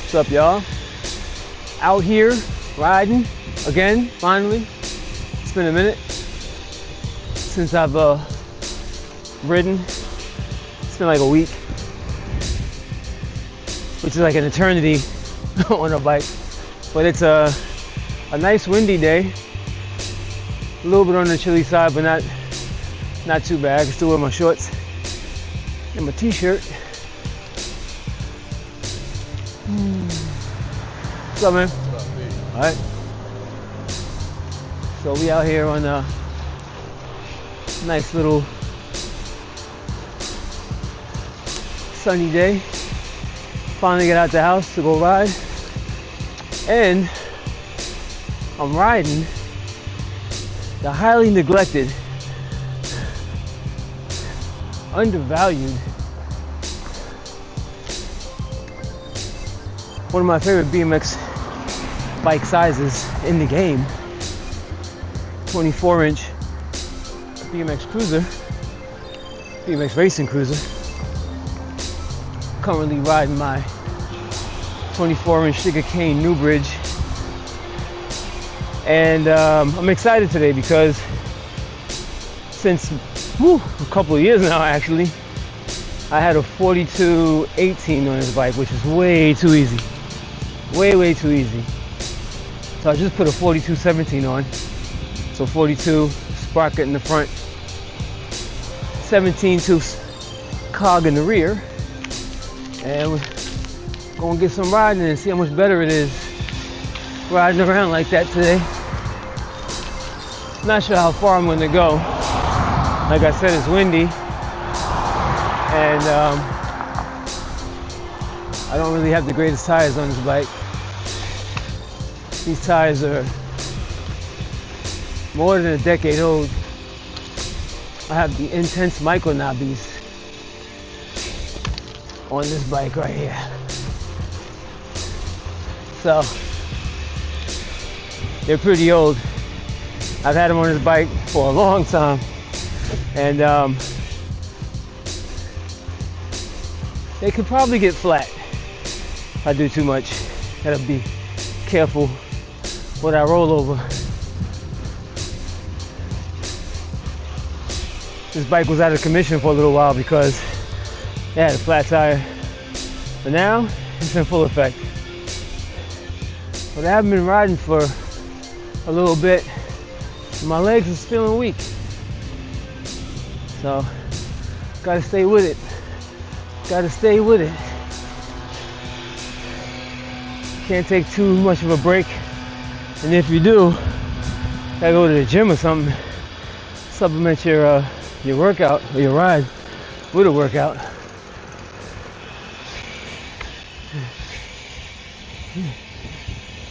What's up, y'all? Out here riding again, finally. It's been a minute since I've ridden. It's been like a week, which is like an eternity on a bike. But it's a nice windy day. A little bit on the chilly side, but not too bad. I can still wear my shorts and my t-shirt. What's up, man? What's up, Pete? All right. So we out here on a nice little sunny day. Finally get out the house to go ride. And I'm riding the highly neglected, undervalued, one of my favorite BMX bike sizes in the game, 24-inch BMX Cruiser, BMX Racing Cruiser. Currently riding my 24-inch Sugar Cayne Newbridge. And I'm excited today because since a couple of years now, actually, I had a 42-18 on this bike, which is way too easy. Way too easy. So I just put a 42-17 on. So 42 sprocket in the front, 17 tooth cog in the rear. And we're gonna get some riding and see how much better it is riding around like that today. Not sure how far I'm gonna go. Like I said, it's windy. And I don't really have the greatest tires on this bike. These tires are more than a decade old. I have the intense micro knobbies on this bike right here. So they're pretty old. I've had them on this bike for a long time, and they could probably get flat if I do too much. Gotta be careful what I roll over. This bike was out of commission for a little while because it had a flat tire, but now it's in full effect. But I haven't been riding for a little bit. My legs is feeling weak, so gotta stay with it. Gotta stay with it. Can't take too much of a break, and if you do, gotta go to the gym or something. Supplement your workout or your ride with a workout.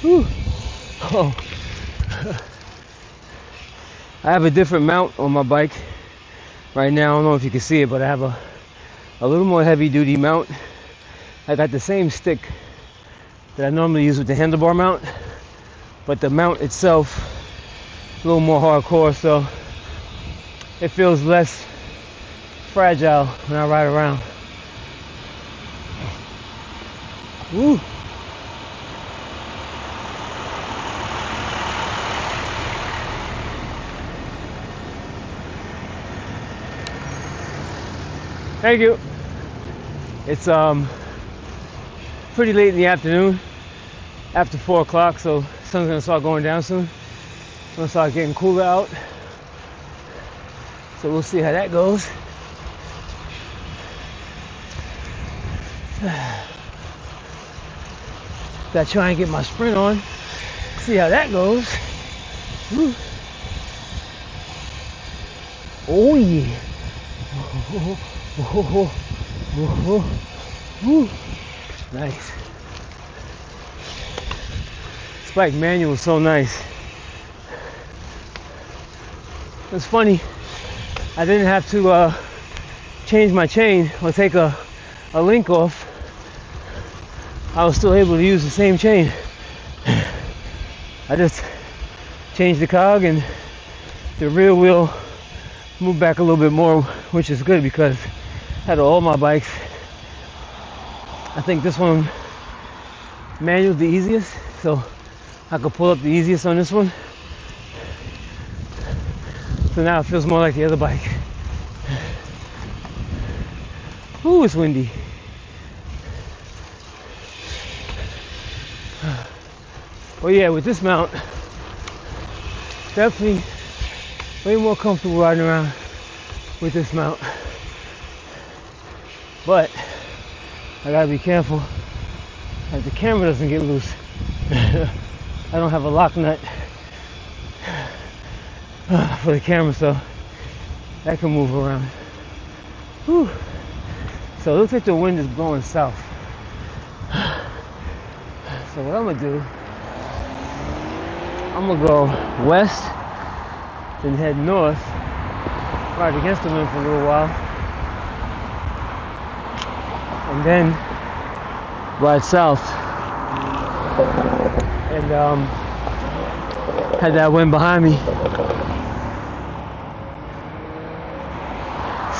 Whew. Oh. I have a different mount on my bike right now. I don't know if you can see it, but I have a little more heavy duty mount. I got the same stick that I normally use with the handlebar mount, but the mount itself is a little more hardcore, so it feels less fragile when I ride around. Woo. Thank you. It's pretty late in the afternoon, after 4 o'clock, so the sun's gonna start going down soon. It's gonna start getting cooler out. So we'll see how that goes. Gotta try and get my sprint on. See how that goes. Woo. Oh yeah. Woo. Nice. This bike manual is so nice. It's funny, I didn't have to change my chain or take a link off. I was still able to use the same chain. I just changed the cog and the rear wheel moved back a little bit more, which is good because out of all my bikes, I think this one Manual's the easiest, so I could pull up the easiest on this one. So now it feels more like the other bike. Ooh, it's windy. Well, yeah, with this mount, definitely way more comfortable riding around with this mount. But I gotta be careful that the camera doesn't get loose. I don't have a lock nut for the camera, so that can move around. Whew. So it looks like the wind is blowing south. So what I'm gonna do, I'm gonna go west, then head north, ride against the wind for a little while, and then ride south and had that wind behind me.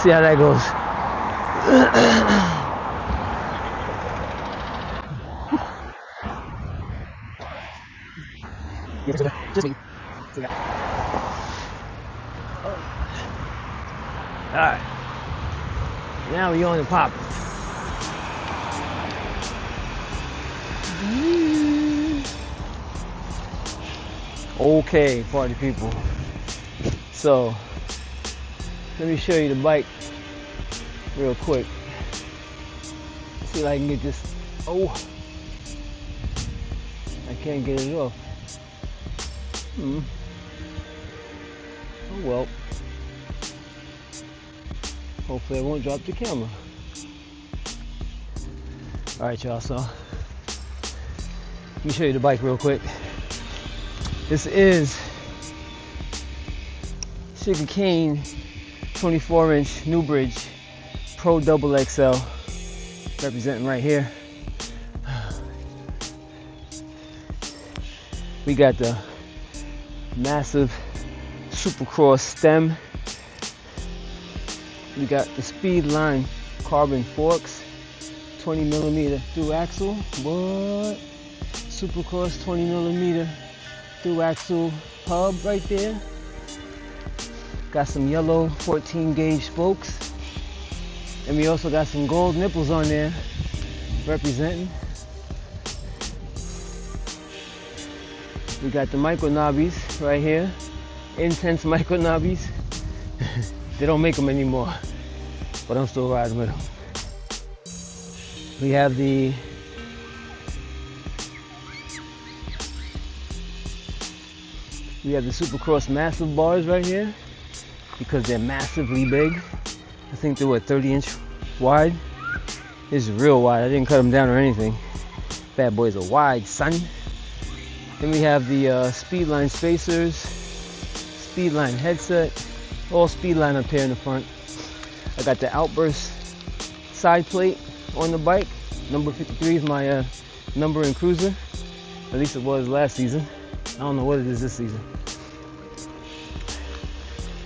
See how that goes. Just me. Alright. Now we on the pop. Okay, party people. So, let me show you the bike real quick. See if I can get this. Oh, I can't get it off. Oh well. Hopefully I won't drop the camera. Alright y'all, so let me show you the bike real quick. This is Sugar Cayne 24-inch Newbridge Pro Double XL, representing right here. We got the massive Supercross stem. We got the Speedline carbon forks, 20mm through axle. What? Supercross 20mm through axle hub right there. Got some yellow 14 gauge spokes. And we also got some gold nipples on there representing. We got the micro knobbies right here. Intense micro knobbies. They don't make them anymore, but I'm still riding with them. We have the Supercross massive bars right here because they're massively big. I think they're 30-inch wide. This is real wide. I didn't cut them down or anything. Bad boys are wide, son. Then we have the Speedline spacers, Speedline headset, all Speedline up here in the front. I got the Outburst side plate on the bike. Number 53 is my number in cruiser. At least it was last season. I don't know what it is this season.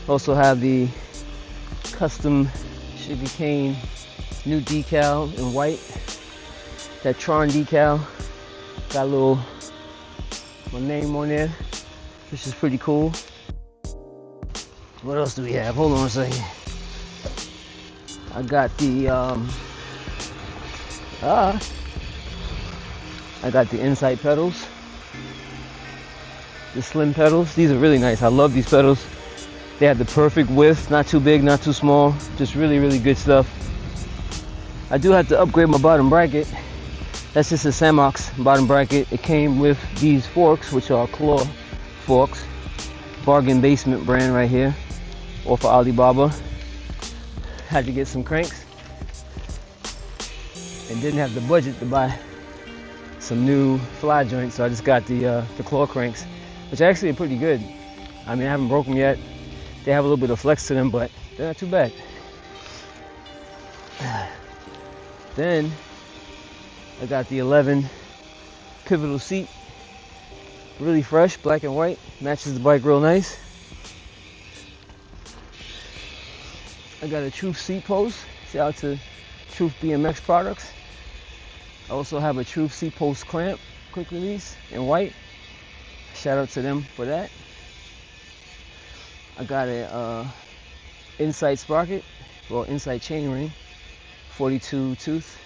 Also have the custom Sugar Cayne new decal in white. That Tron decal. Got a little my name on there, which is pretty cool. What else do we have? Hold on a second. I got the I got the Insight pedals, the slim pedals. These are really nice. I love these pedals. They have the perfect width, not too big, not too small. Just really, really good stuff. I do have to upgrade my bottom bracket. That's just a Samox bottom bracket. It came with these forks, which are claw forks. Bargain Basement brand right here, off of Alibaba. Had to get some cranks and didn't have the budget to buy some new fly joints, so I just got the claw cranks, which actually are pretty good. I mean, I haven't broke them yet. They have a little bit of flex to them, but they're not too bad. Then I got the 11 pivotal seat, really fresh, black and white, matches the bike real nice. I got a Truth seat post. Shout out to Truth BMX products. I also have a Truth C-Post clamp, quick release in white. Shout out to them for that. I got a Insight sprocket, well, Insight chain ring, 42 tooth.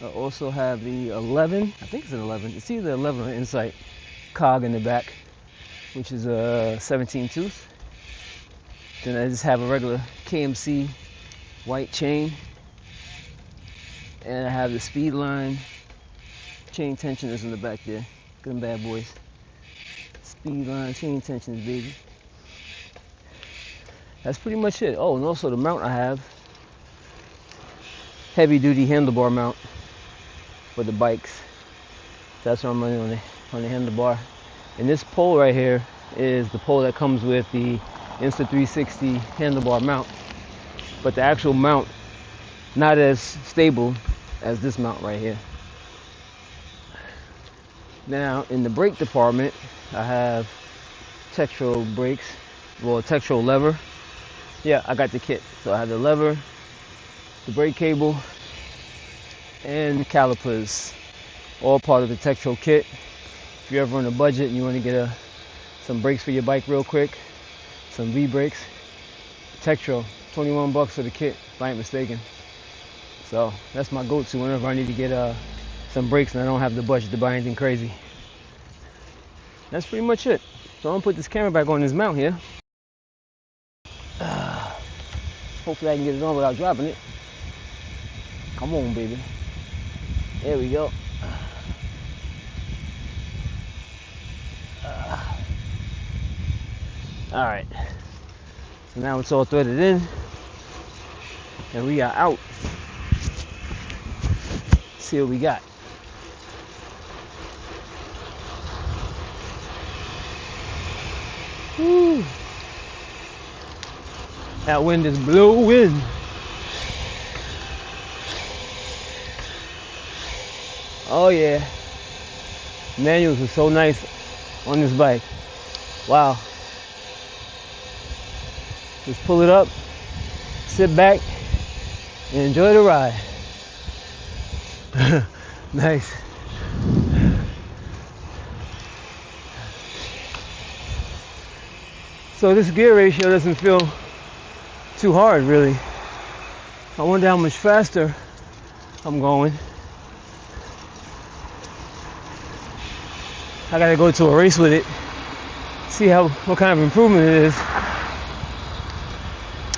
I also have the 11, I think it's an 11, it's either 11 or Insight cog in the back, which is a 17 tooth. Then I just have a regular KMC white chain, and I have the Speedline chain tensioners in the back there. Good bad boys. Speedline chain tensioners, baby. That's pretty much it. Oh, and also the mount I have, heavy duty handlebar mount for the bikes. That's what I'm running on the handlebar. And this pole right here is the pole that comes with the Insta360 handlebar mount, but the actual mount not as stable as this mount right here. Now in the brake department, I have Tektro brakes, well, Tektro lever. Yeah, I got the kit. So I have the lever, the brake cable, and the calipers, all part of the Tektro kit. If you're ever on a budget and you want to get some brakes for your bike real quick, some V-brakes, Tektro, 21 bucks for the kit, if I ain't mistaken. So that's my go-to whenever I need to get some brakes and I don't have the budget to buy anything crazy. That's pretty much it. So I'm gonna put this camera back on this mount here. Hopefully I can get it on without dropping it. Come on, baby. There we go. All right. So now it's all threaded in, and we are out. Let's see what we got. Woo. That wind is blowing. Oh yeah. Manuals are so nice on this bike. Wow. Just pull it up, sit back, and enjoy the ride. Nice. So this gear ratio doesn't feel too hard, really. I wonder how much faster I'm going. I gotta go to a race with it, see what kind of improvement it is.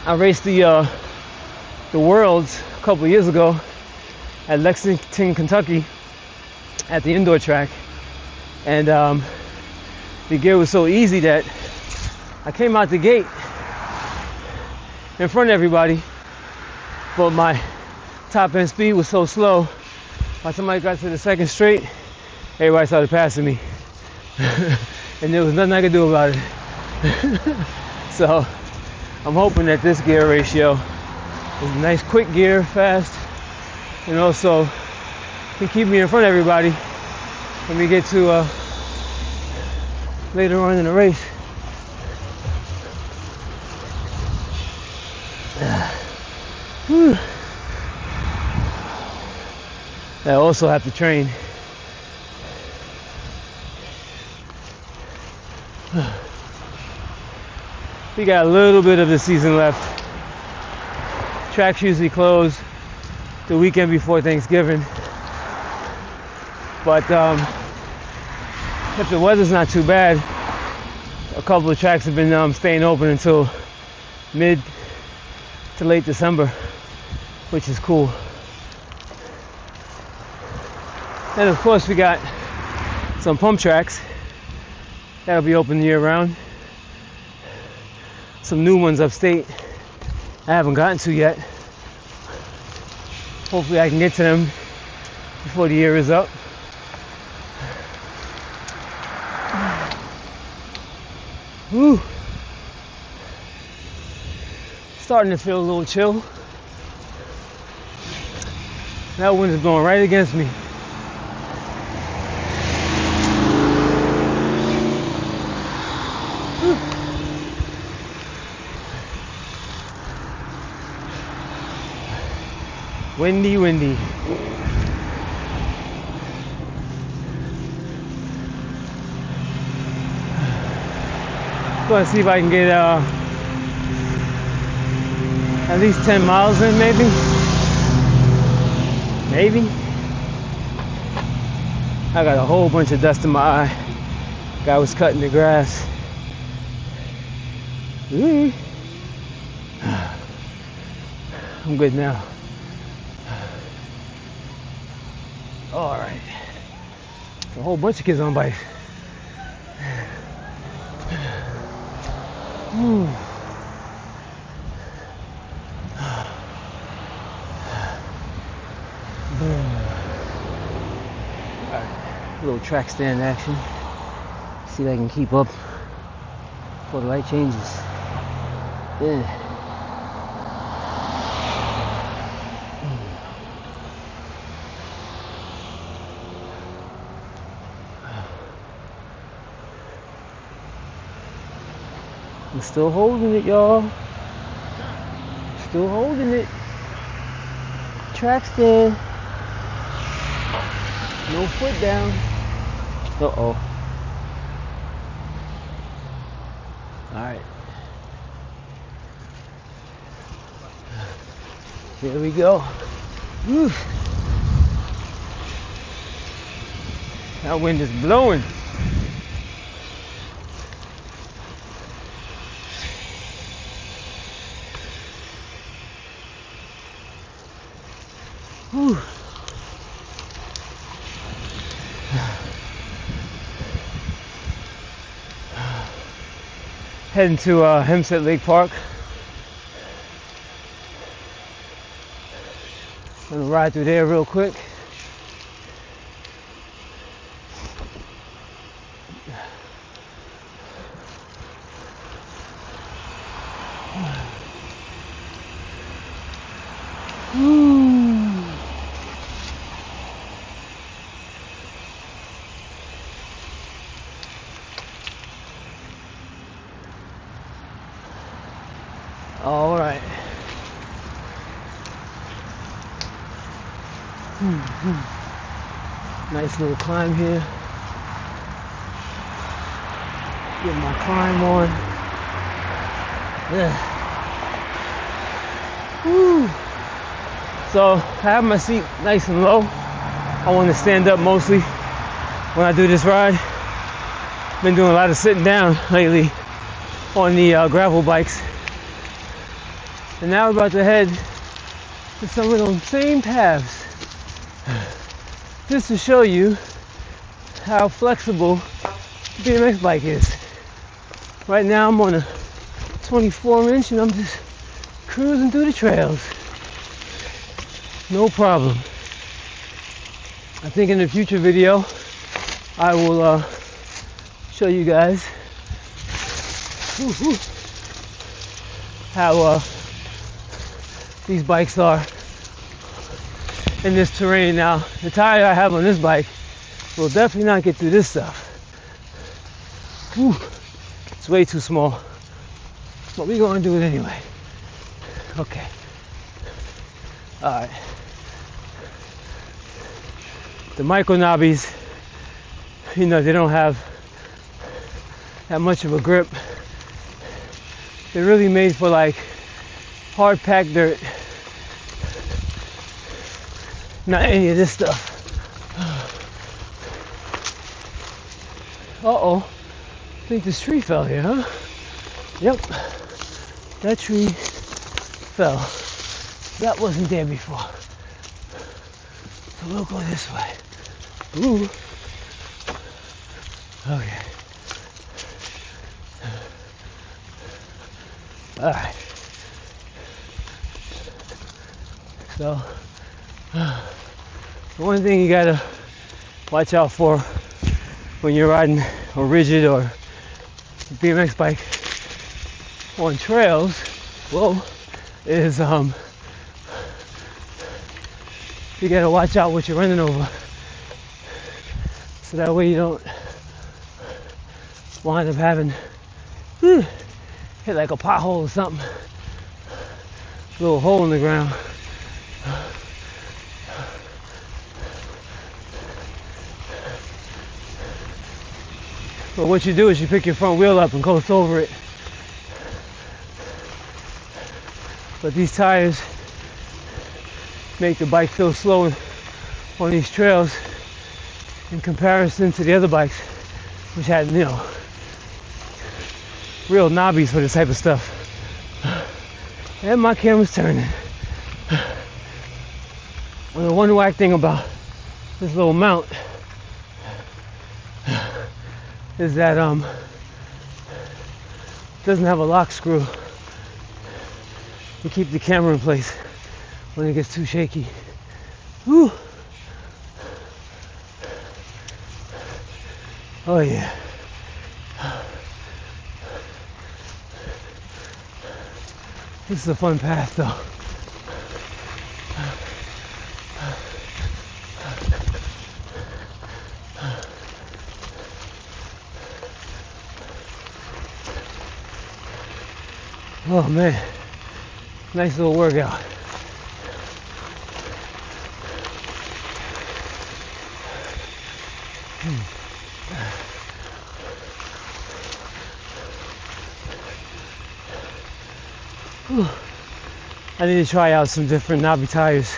I raced the Worlds a couple of years ago at Lexington, Kentucky, at the indoor track, and the gear was so easy that I came out the gate in front of everybody, but my top end speed was so slow. By the time I got to the second straight, everybody started passing me, and there was nothing I could do about it. So I'm hoping that this gear ratio is a nice quick gear, fast, and also can keep me in front of everybody when we get to later on in the race. I also have to train. We got a little bit of the season left. Tracks usually close the weekend before Thanksgiving, but if the weather's not too bad, a couple of tracks have been staying open until mid to late December, which is cool. And of course we got some pump tracks that'll be open year round. Some new ones upstate I haven't gotten to yet. Hopefully I can get to them before the year is up. Woo. Starting to feel a little chill. That wind is blowing right against me. Windy, windy. gonna see if I can get at least 10 miles in, maybe. I got a whole bunch of dust in my eye. Guy was cutting the grass. I'm good now. All right. A whole bunch of kids on bikes. Alright, little track stand action. See if I can keep up before the light changes. Yeah. I'm still holding it, y'all. Still holding it. Track stand. No foot down. Uh-oh. Alright. Here we go. Whew. That wind is blowing. Whew. Heading to Hempstead Lake Park. Gonna ride through there real quick. All right. Nice little climb here. Get my climb on. Yeah. Woo. So I have my seat nice and low. I want to stand up mostly when I do this ride. Been doing a lot of sitting down lately on the gravel bikes. And now we're about to head to some of those same paths. Just to show you how flexible the BMX bike is. Right now I'm on a 24-inch and I'm just cruising through the trails. No problem. I think in a future video I will show you guys how these bikes are in this terrain. Now, the tire I have on this bike will definitely not get through this stuff. Whew. It's way too small, but we're gonna do it anyway. Okay. All right. The micro knobbies, you know, they don't have that much of a grip. They're really made for like hard packed dirt. Not any of this stuff. Uh-oh. I think this tree fell here, huh? Yep. That tree fell. That wasn't there before. So we'll go this way. Ooh. Okay. Alright. So, the one thing you gotta watch out for when you're riding a rigid or a BMX bike on trails, is you gotta watch out what you're running over, so that way you don't wind up having hit like a pothole or something, a little hole in the ground. But what you do is you pick your front wheel up and coast over it But these tires make the bike feel slow on these trails in comparison to the other bikes, which had, real knobbies for this type of stuff. And my camera's turning. And the one whack thing about this little mount is that it doesn't have a lock screw to keep the camera in place when it gets too shaky. Whew. Oh yeah. This is a fun path though. Oh man, nice little workout. I need to try out some different knobby tires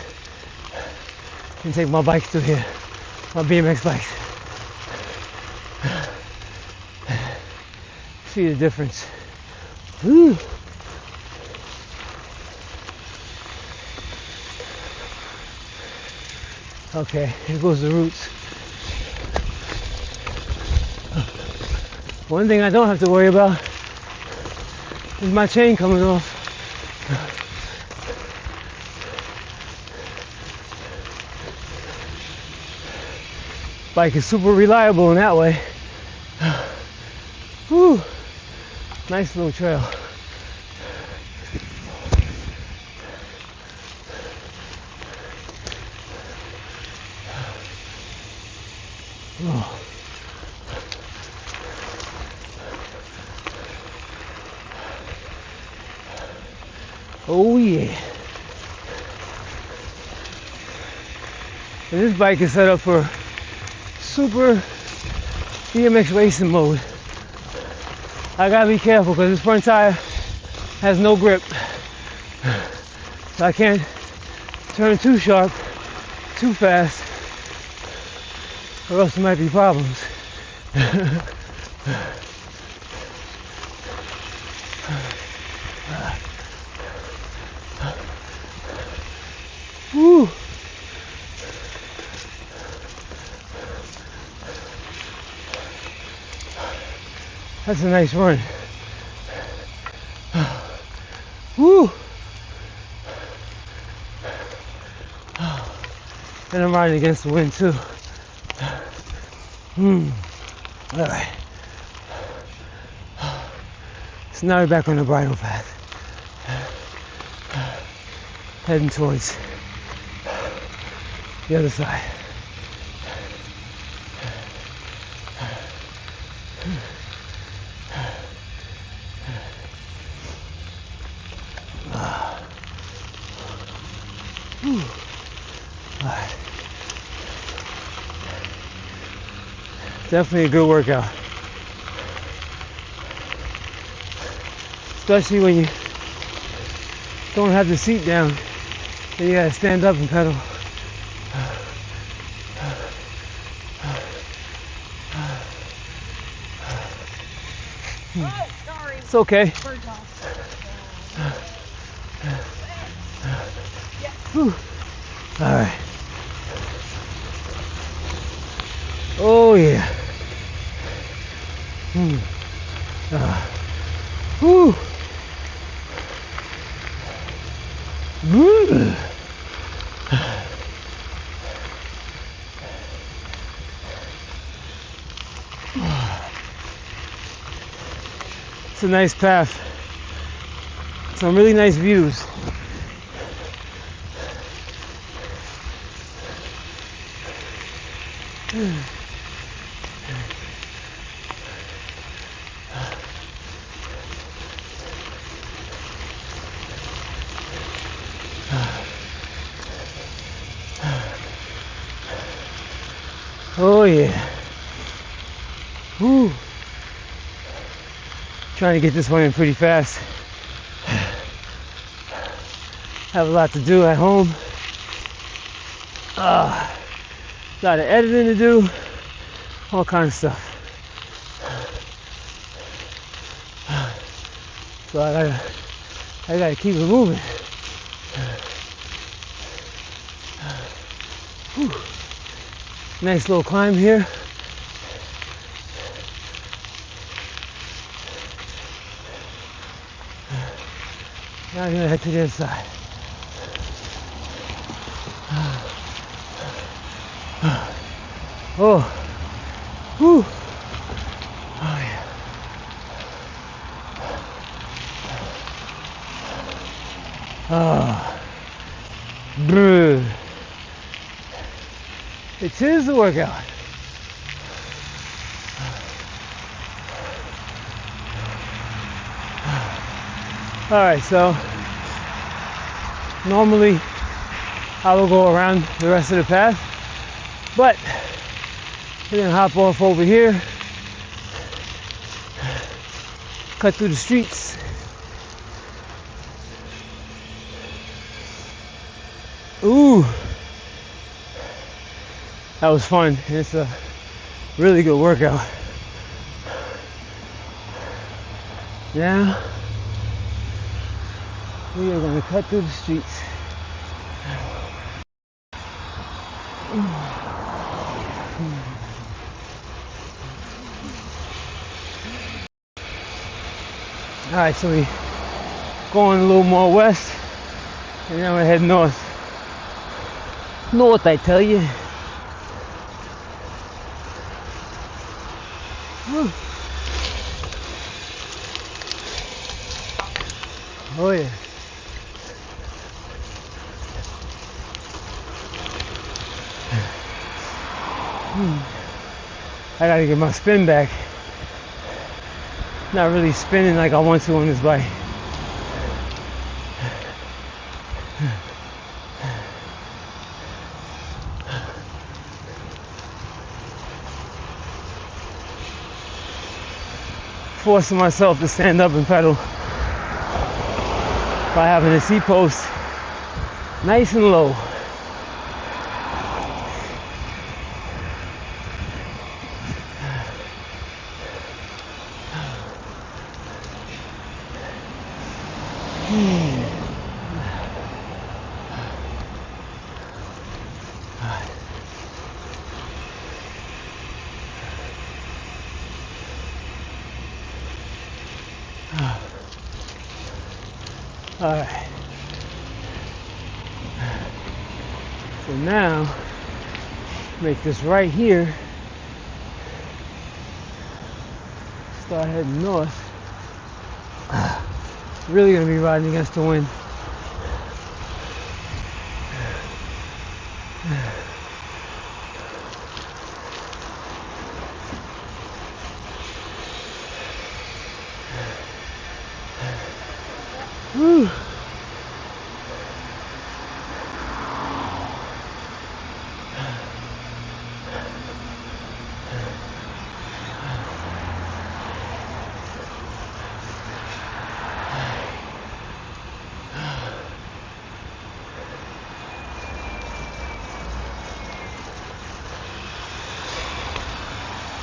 and take my bike through here, my BMX bike. See the difference. Woo. Okay, here goes the roots. One thing I don't have to worry about is my chain coming off. Bike is super reliable in that way. Whew. Nice little trail. Oh. Oh yeah. And this bike is set up for super BMX racing mode. I gotta be careful because this front tire has no grip. So I can't turn too sharp, too fast, or else there might be problems. Woo. That's a nice run. Woo. And I'm riding against the wind too. All right. So now we're back on the bridle path. Heading towards the other side. Alright. Definitely a good workout. Especially when you don't have the seat down and you gotta stand up and pedal. Oh, sorry. It's okay. All right. Oh yeah. Whew. It's a nice path. Some really nice views. Oh yeah. Woo. Trying to get this one in pretty fast. Have a lot to do at home. A lot of editing to do. All kinds of stuff. So I gotta keep it moving. Whew. Nice little climb here. Now I'm gonna head to the other side. Oh, whew. Oh yeah. Oh, bruh. It is the workout. All right, so normally I will go around the rest of the path, but we're gonna hop off over here, cut through the streets. Ooh, that was fun. It's a really good workout. Now we are going to cut through the streets. All right, so we going a little more west, and then we're heading north. North, I tell you. Woo. Oh yeah. I gotta get my spin back. Not really spinning like I want to on this bike. Forcing myself to stand up and pedal by having the seat post nice and low. All right. So now, make this right here. Start heading north. Really gonna be riding against the wind. Woo.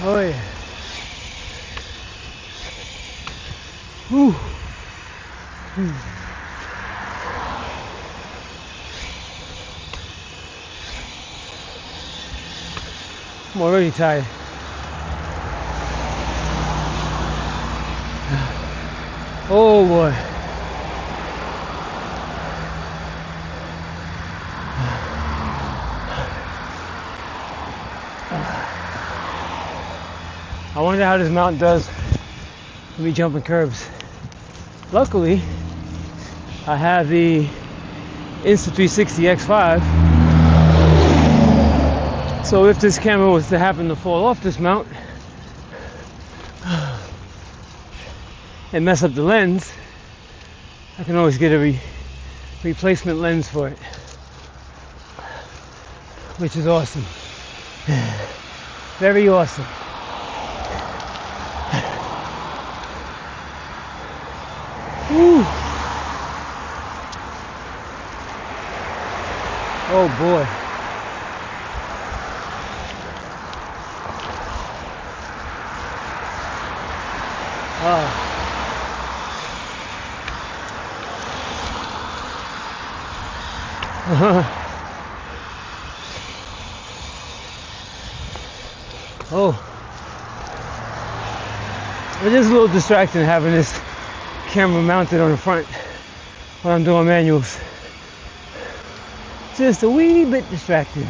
Oh yeah. Whew. I'm already tired. Oh boy. I wonder how this mountain does with me jumping curbs. Luckily, I have the Insta360 X5. So if this camera was to happen to fall off this mount and mess up the lens, I can always get a replacement lens for it, which is awesome. Very awesome. Woo. Oh boy. Oh. Oh. It is a little distracting having this camera mounted on the front when I'm doing manuals. Just a wee bit distracting.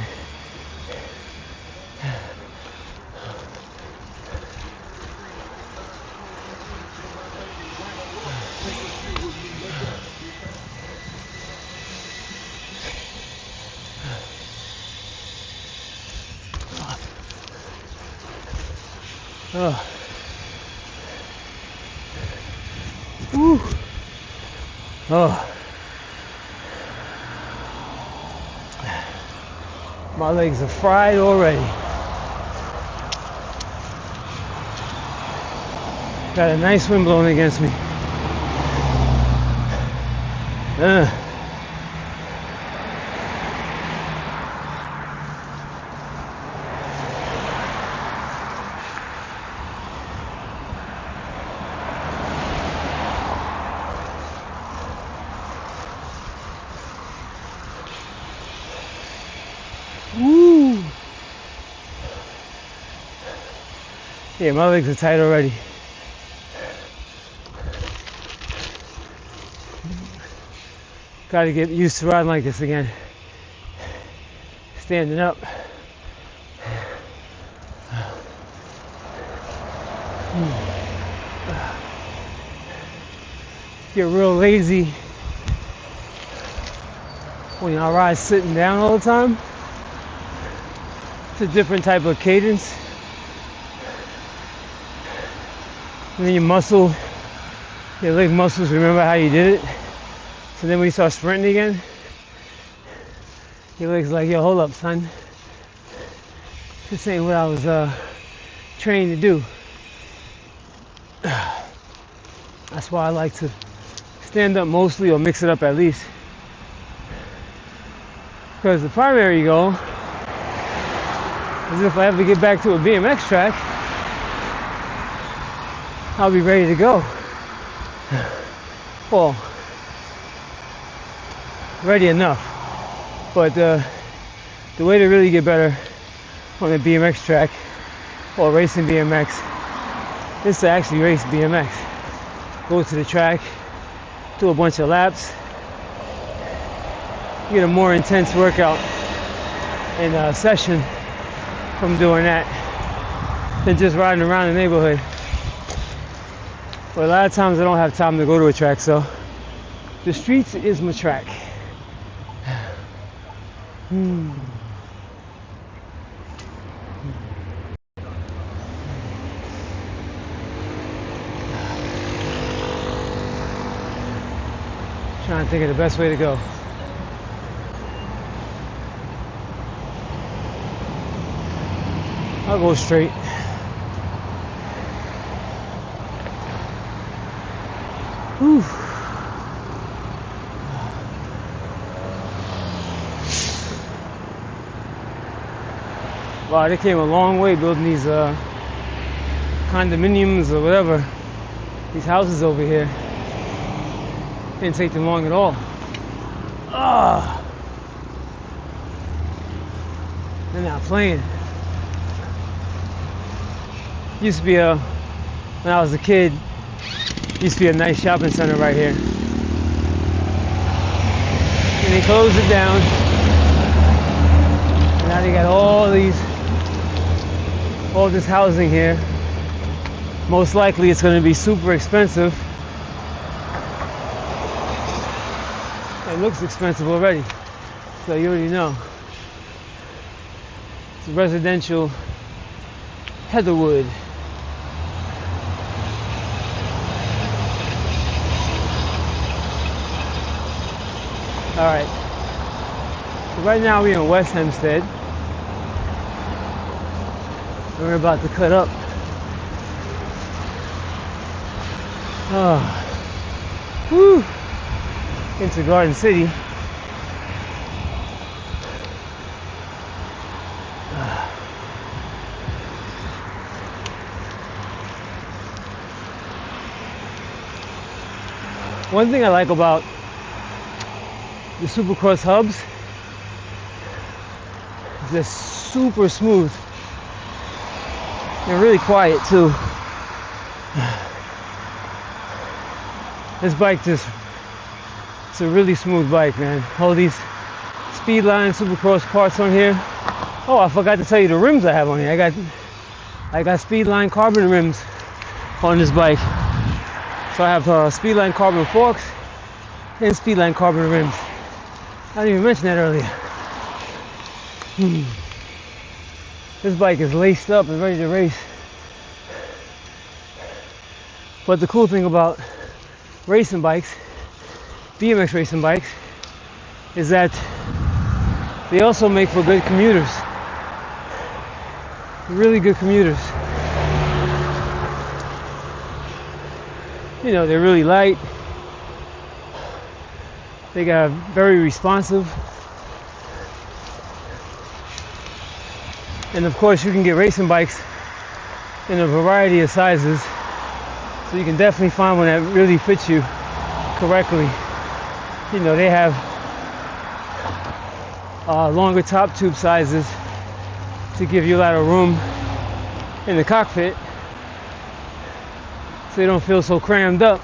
Oh. Woo. Oh. My legs are fried already. Got a nice wind blowing against me. Woo! Yeah, my legs are tight already. Gotta get used to riding like this again. Standing up. Get real lazy when I ride sitting down all the time. It's a different type of cadence. And then your leg muscles remember how you did it. So then when you start sprinting again, your legs like, yo, hold up, son. This ain't what I was trained to do. That's why I like to stand up mostly, or mix it up at least. Because the primary goal is if I ever get back to a BMX track, I'll be ready to go. Well, ready enough. But the way to really get better on a BMX track or racing BMX is to actually race BMX. Go to the track, do a bunch of laps, get a more intense workout and session from doing that than just riding around the neighborhood. But a lot of times I don't have time to go to a track, so the streets is my track. Trying to think of the best way to go. I'll go straight. Whew. Wow, they came a long way building these condominiums or whatever, these houses over here. Didn't take them long at all. They're not playing. Used to be when I was a kid, used to be a nice shopping center right here. And they closed it down. And now they got all this housing here. Most likely it's going to be super expensive. It looks expensive already, so you already know. It's a residential Heatherwood. All right, so right now we're in West Hempstead. We're about to cut up. Whew. Into Garden City. One thing I like about the Supercross hubs is they're super smooth. They're really quiet too. This bike it's a really smooth bike, man. All these Speedline Supercross parts on here. Oh, I forgot to tell you the rims I have on here. I got Speedline carbon rims on this bike. So I have Speedline carbon forks and Speedline carbon rims. I didn't even mention that earlier. This bike is laced up and ready to race. But the cool thing about racing bikes, BMX racing bikes, is that they also make for good commuters. Really good commuters. You know, they're really light. They got very responsive. And of course you can get racing bikes in a variety of sizes. So you can definitely find one that really fits you correctly. You know, they have longer top tube sizes to give you a lot of room in the cockpit so you don't feel so crammed up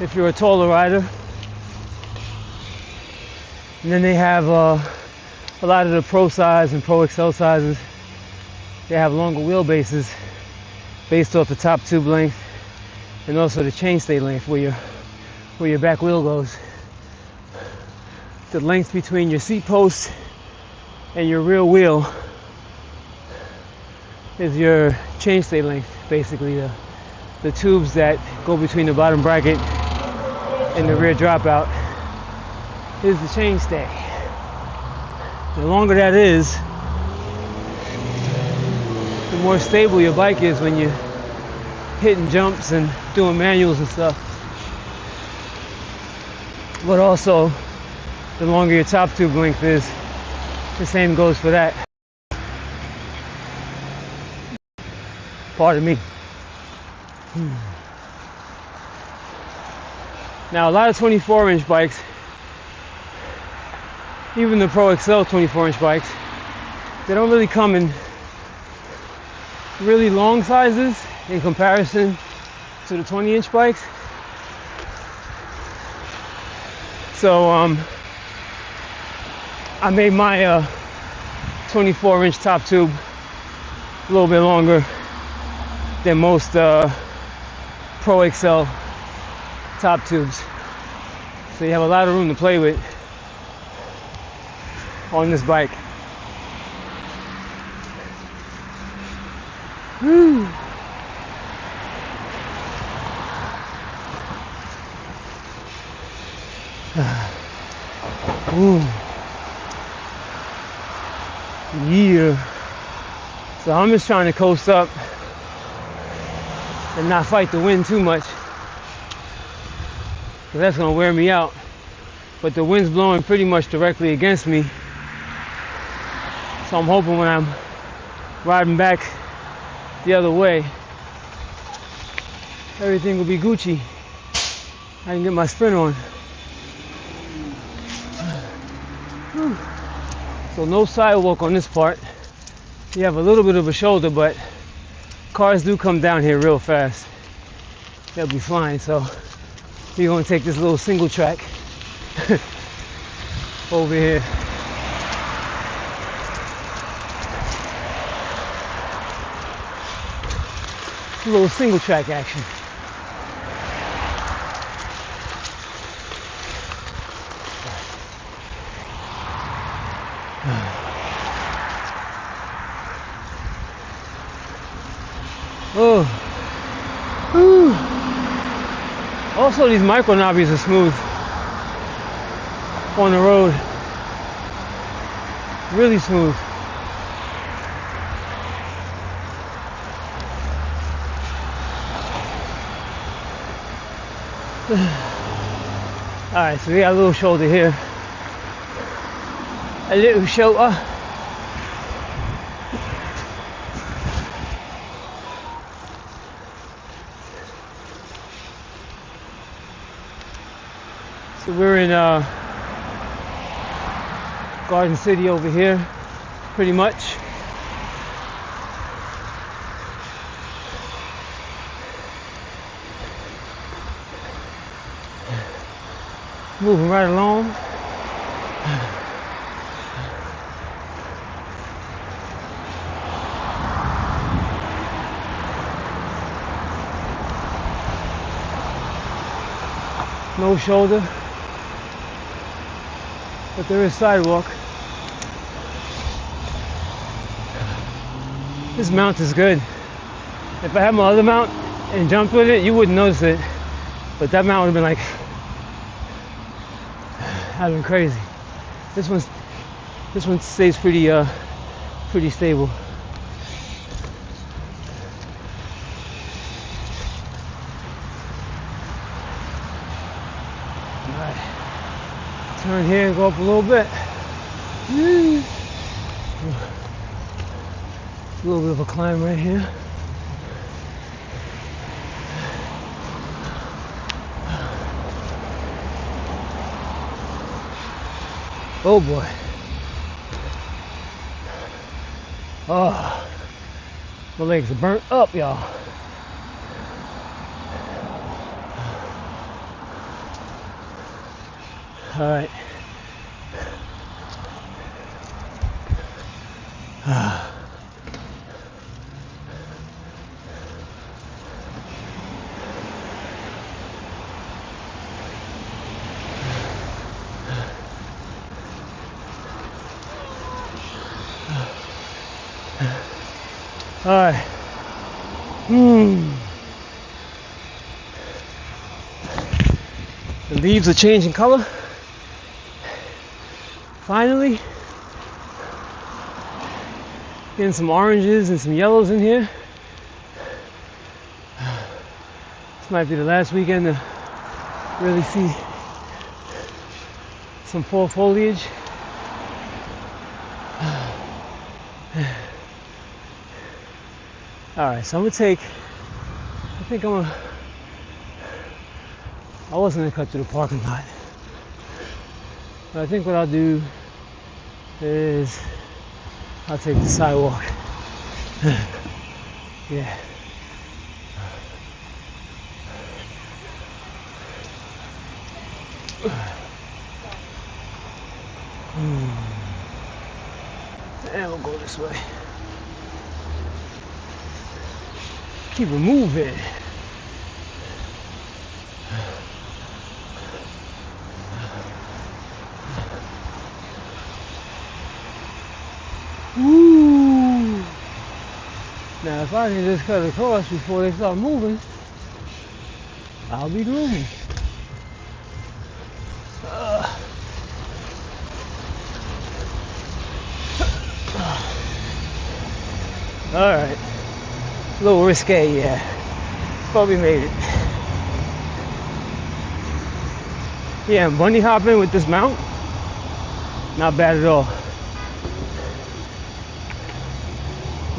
if you're a taller rider. And then they have a lot of the Pro size and Pro XL sizes. They have longer wheelbases based off the top tube length and also the chainstay length where your back wheel goes. The length between your seat post and your rear wheel is your chainstay length, basically the tubes that go between the bottom bracket and the rear dropout is the chainstay. The longer that is, the more stable your bike is when you're hitting jumps and doing manuals and stuff. But also, the longer your top tube length is, the same goes for that. Pardon me. Now, a lot of 24-inch bikes, even the Pro XL 24-inch bikes, they don't really come in really long sizes in comparison to the 20-inch bikes. So I made my 24-inch top tube a little bit longer than most Pro XL top tubes. So you have a lot of room to play with on this bike. Woo. Ooh. Yeah. So I'm just trying to coast up and not fight the wind too much, because that's gonna wear me out. But the wind's blowing pretty much directly against me, so I'm hoping when I'm riding back the other way, everything will be Gucci. I can get my sprint on. So no sidewalk on this part. You have a little bit of a shoulder, but cars do come down here real fast. They'll be flying, so we're gonna take this little single track over here. A little single track action. Oh. Whew. Also, these micro knobbies are smooth on the road. Really smooth. Alright, so we got a little shoulder here. A little shoulder. So we're in Garden City over here, pretty much. Moving right along. No shoulder, but there is sidewalk. This mount is good. If I had my other mount and jumped with it, you wouldn't notice it. But that mount would have been like, I've been crazy. This one stays pretty stable. Alright. Turn here and go up a little bit. A little bit of a climb right here. Oh boy. Oh, my legs are burnt up, y'all. All right. All right. The leaves are changing color. Finally. Getting some oranges and some yellows in here. This might be the last weekend to really see some fall foliage. Alright, so I'm gonna take, I wasn't gonna cut through the parking lot. But I think what I'll do is I'll take the sidewalk. Yeah. And we'll go this way. Keep it moving. Woo! Now if I can just cut across before they start moving, I'll be groovy. Alright. A little risque, yeah. But we made it. Yeah, I'm bunny hopping with this mount. Not bad at all.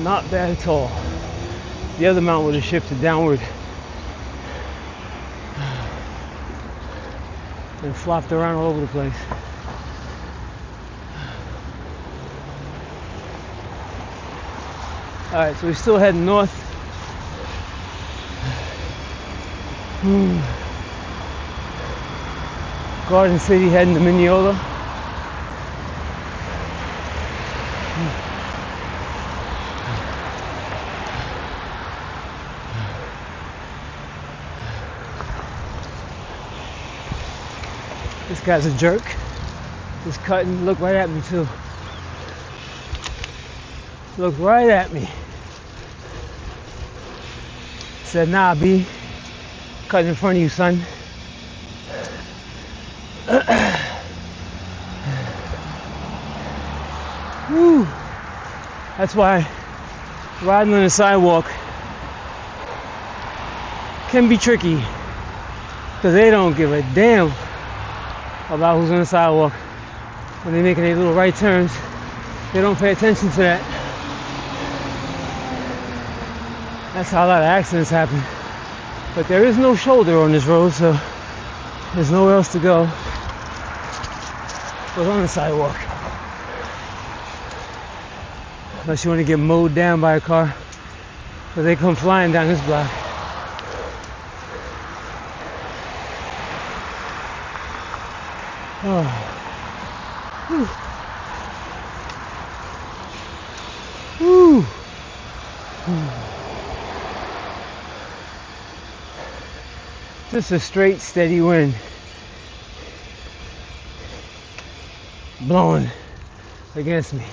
Not bad at all. The other mount would have shifted downward and flopped around all over the place. Alright, so we're still heading north. Garden City heading to Mineola. This guy's a jerk. Just cutting, looked right at me too. Looked right at me. Said, nah, B, cutting in front of you, son. Woo. That's why riding on the sidewalk can be tricky, because they don't give a damn about who's on the sidewalk. When they're making their little right turns, they don't pay attention to that. That's how a lot of accidents happen. But there is no shoulder on this road, so there's nowhere else to go. was on the sidewalk. Unless you want to get mowed down by a car, but they come flying down this block. Oh. Whew. Whew. Just a straight, steady wind blowing against me.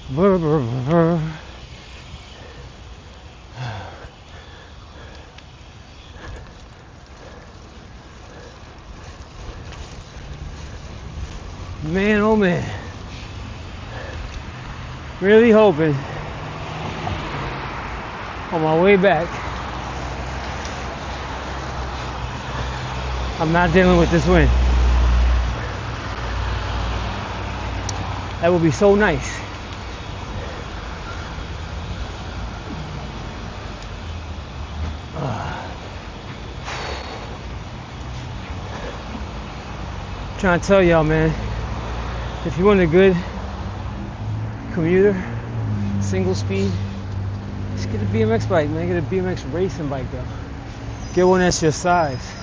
Brr, brr, brr. Man, oh man, really hoping on my way back I'm not dealing with this wind. That would be so nice. Trying to tell y'all, man, if you want a good commuter, single speed, just get a BMX bike, man. Get a BMX racing bike, though. Get one that's your size.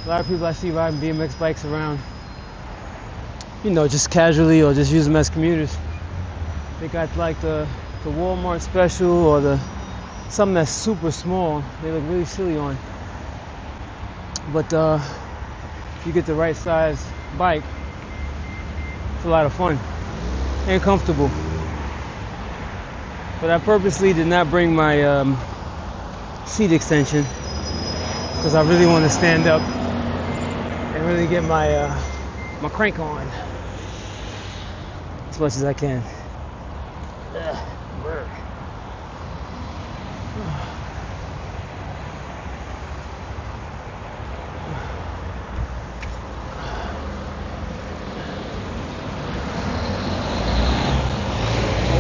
A lot of people I see riding BMX bikes around, you know, just casually or just use them as commuters. They got like the Walmart special or the something that's super small. They look really silly on. But if you get the right size bike, it's a lot of fun and comfortable. But I purposely did not bring my seat extension because I really want to stand up and really get my my crank on as much as I can.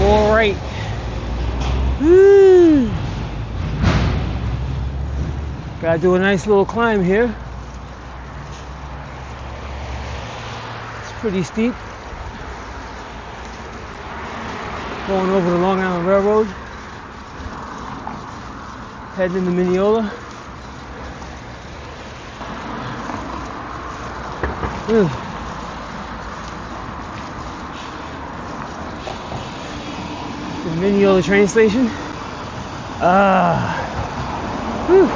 All right. Woo. Gotta do a nice little climb here. It's pretty steep. Going over the Long Island Railroad. Heading into Mineola. Ooh. The Mineola train station. Whew.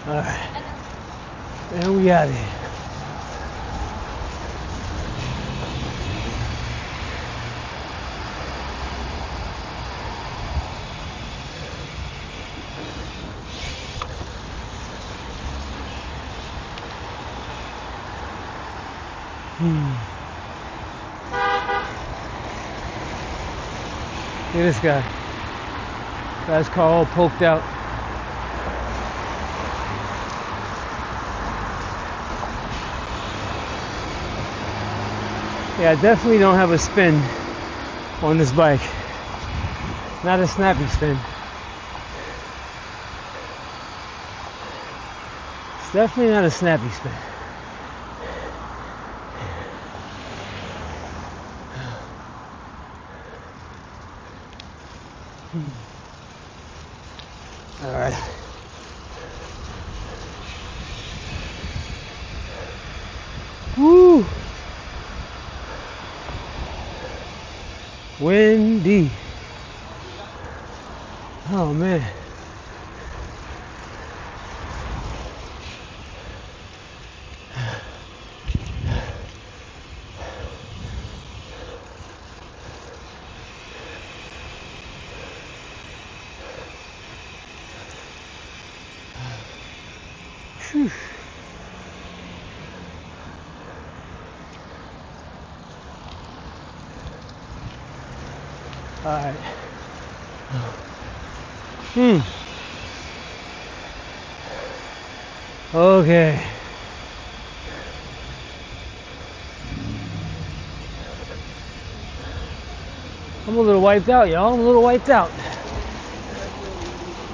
All right, and we out of here. Look at this guy. Guy's car all poked out. Yeah, I definitely don't have a spin on this bike. Not a snappy spin. It's definitely not a snappy spin. All right. Woo! Windy. Oh man. Whew. Alright. Okay. I'm a little wiped out, y'all. I'm a little wiped out.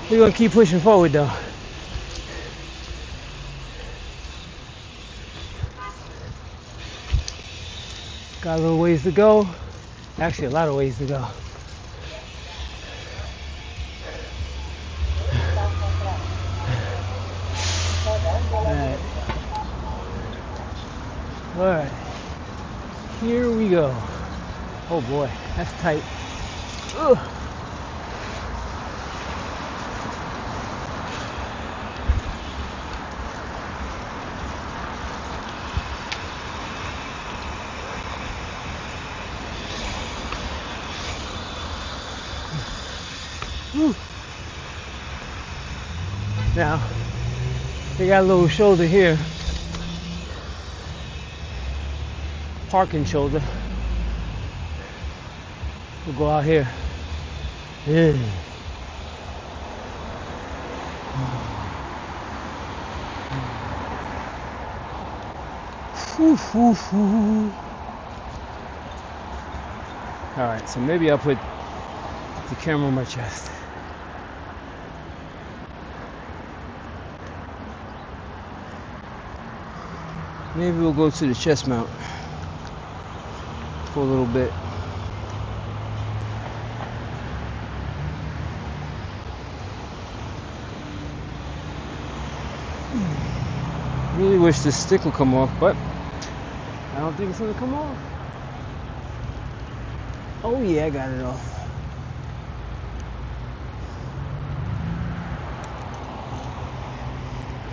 We're gonna keep pushing forward though. Got a little ways to go. Actually, a lot of ways to go. Alright. Alright. Here we go. Oh boy, that's tight. Ugh. Now, they got a little shoulder here. Parking shoulder. We'll go out here. Yeah. Alright, so maybe I'll put the camera on my chest. Maybe we'll go to the chest mount for a little bit. Really wish this stick would come off, but I don't think it's gonna come off. Oh yeah, I got it off.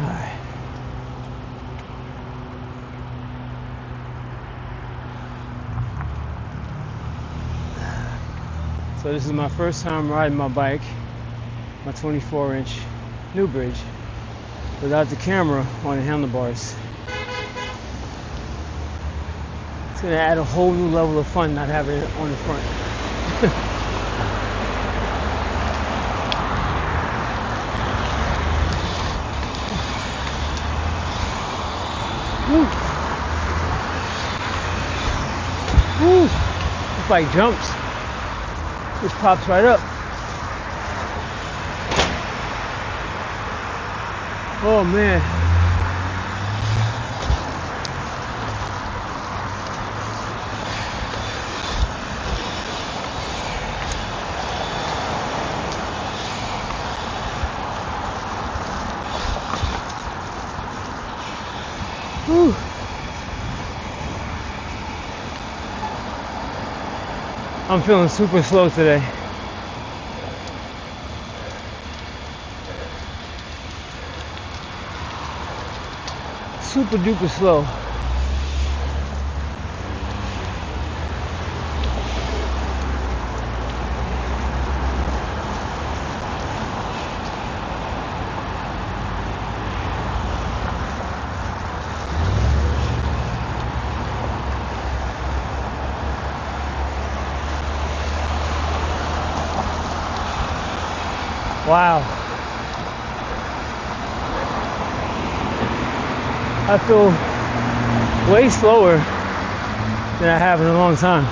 Alright. So this is my first time riding my bike, my 24-inch Newbridge, without the camera on the handlebars. It's gonna add a whole new level of fun not having it on the front. Woo. Woo. This bike jumps. Just pops right up. Oh man. Whew. I'm feeling super slow today. Super duper slow. Wow. I feel way slower than I have in a long time.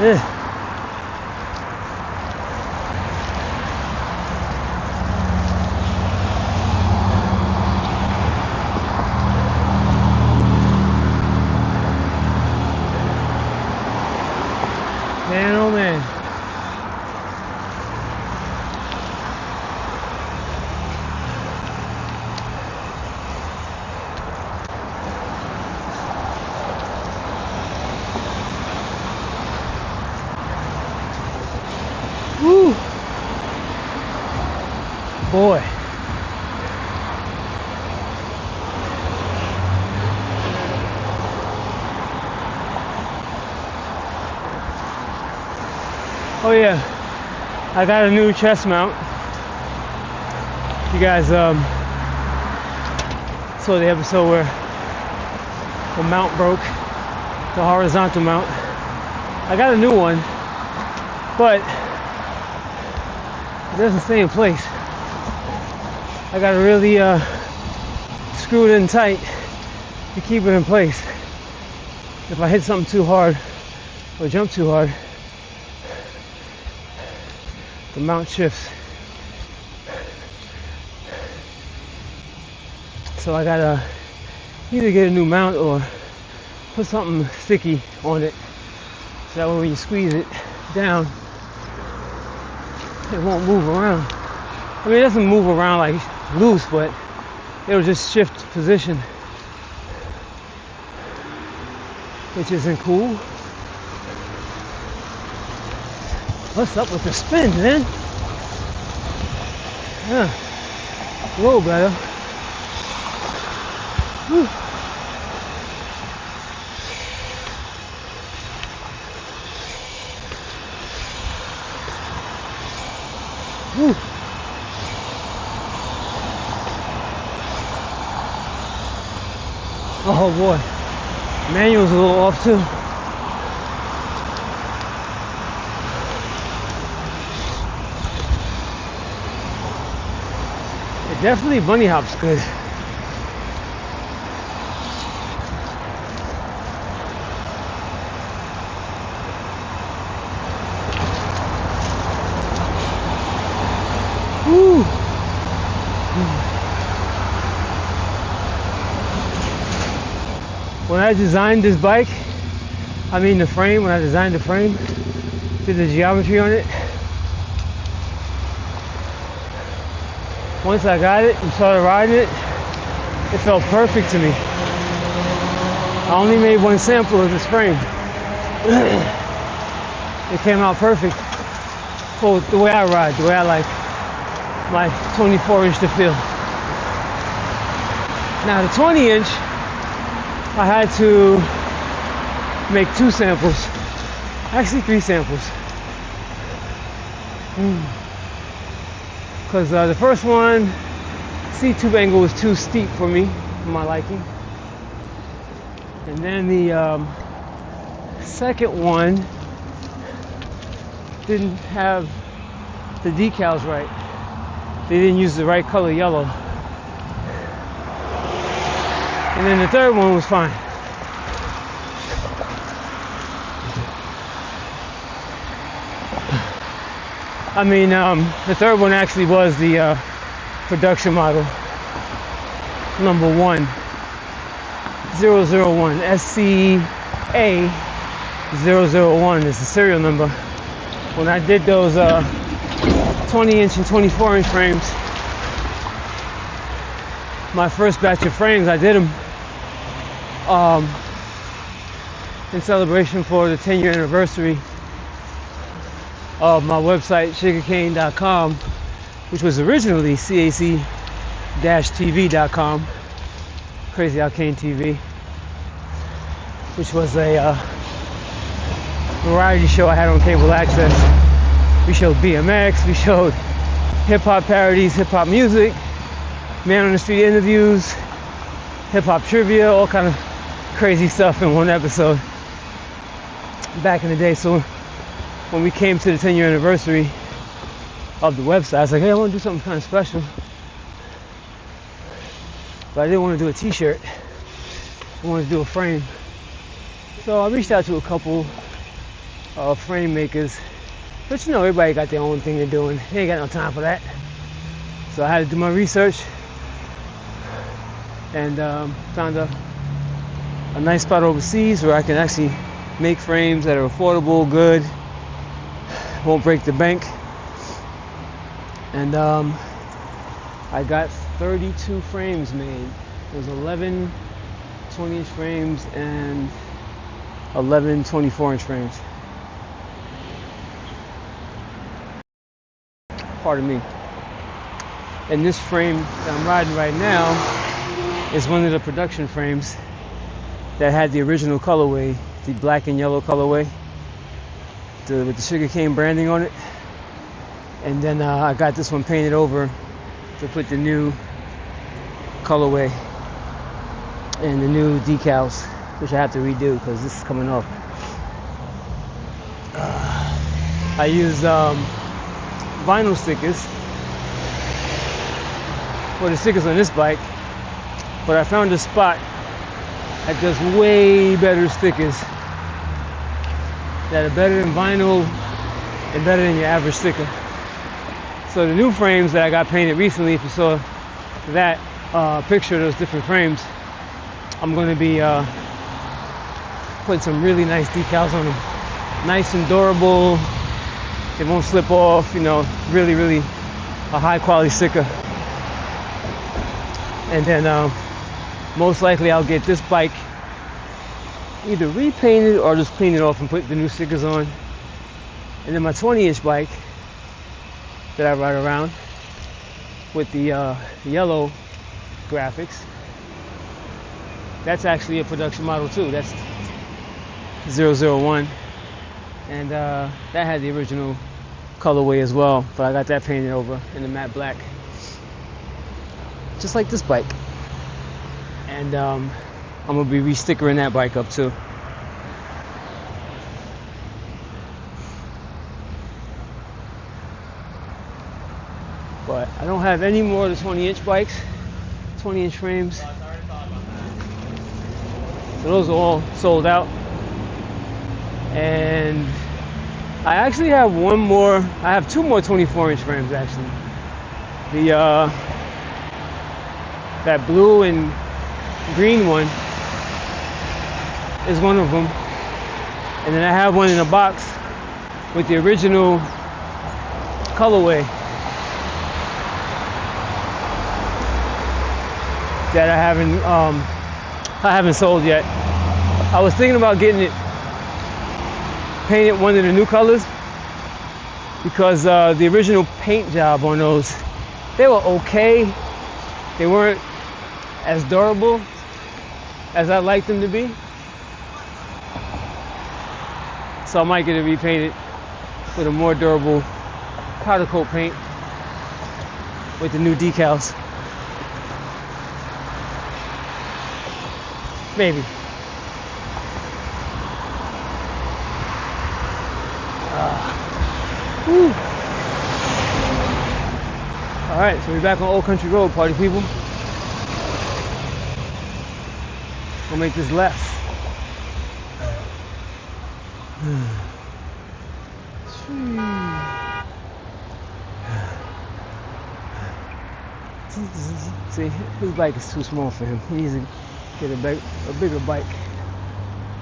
Yeah. Man, oh man. Woo. Boy. Oh yeah, I got a new chest mount. You guys saw the episode where The mount broke, the horizontal mount. I got a new one, but it doesn't stay in place. I gotta really screw it in tight to keep it in place. If I hit something too hard or jump too hard, the mount shifts. So I gotta either get a new mount or put something sticky on it, so that way when you squeeze it down, it won't move around. I mean, it doesn't move around like loose, but it'll just shift position, which isn't cool. What's up with the spin, man? Yeah, a little better. Whew. Whew. Oh boy, manual's a little off too. It definitely bunny hops good. Woo. When I designed this bike, I mean the frame, when I designed the frame, did the geometry on it, once I got it and started riding it, it felt perfect to me. I only made one sample of this frame. It came out perfect for the way I ride, the way I like my 24-inch to feel. Now the 20-inch, I had to make 2 samples, actually 3 samples. Because the first one, C-tube angle was too steep for me, for my liking. And then the second one didn't have the decals right. They didn't use the right color yellow. And then the third one was fine. I mean, the third one actually was the production model, number 1, 001, SCA 001 is the serial number. When I did those 20-inch and 24-inch frames, my first batch of frames, I did them in celebration for the 10-year anniversary of my website, sugarcayne.com, which was originally cac-tv.com, Crazy Out Cane TV, which was a variety show I had on cable access. We showed BMX, we showed hip-hop parodies, hip-hop music, man on the street interviews, hip-hop trivia, all kind of crazy stuff in one episode back in the day. So when we came to the 10-year anniversary of the website, I was like, hey, I want to do something kind of special. But I didn't want to do a t-shirt. I wanted to do a frame. So I reached out to a couple of frame makers. But you know, everybody got their own thing they're doing. They ain't got no time for that. So I had to do my research and found a nice spot overseas where I can actually make frames that are affordable, good, won't break the bank. And I got 32 frames made. There's 11 20-inch frames and 11 24-inch frames. Pardon me. And this frame that I'm riding right now is one of the production frames that had the original colorway, the black and yellow colorway, with the Sugar Cayne branding on it. And then I got this one painted over to put the new colorway and the new decals which I have to redo because this is coming off. I use vinyl stickers for the stickers on this bike, but I found a spot that does way better stickers that are better than vinyl and better than your average sticker. So the new frames that I got painted recently, if you saw that picture of those different frames, I'm going to be putting some really nice decals on them. Nice and durable, they won't slip off, you know, really, really a high quality sticker. And then most likely I'll get this bike either repainted or just clean it off and put the new stickers on. And then my 20-inch bike that I ride around with the yellow graphics, that's actually a production model too. That's 001, and that had the original colorway as well, but I got that painted over in the matte black, just like this bike. And I'm gonna be re-stickering that bike up too. But I don't have any more of the 20-inch bikes, 20-inch frames. So those are all sold out. And I actually have one more. I have two more 24-inch frames actually. The that blue and green one is one of them, and then I have one in a box with the original colorway that I haven't sold yet. I was thinking about getting it painted one of the new colors because the original paint job on those, they were okay. They weren't as durable as I'd like them to be. So I might get it repainted with a more durable powder coat paint with the new decals. Maybe. All right, so we're back on Old Country Road, party people. We'll make this less. See, his bike is too small for him. He needs to get a bigger bike.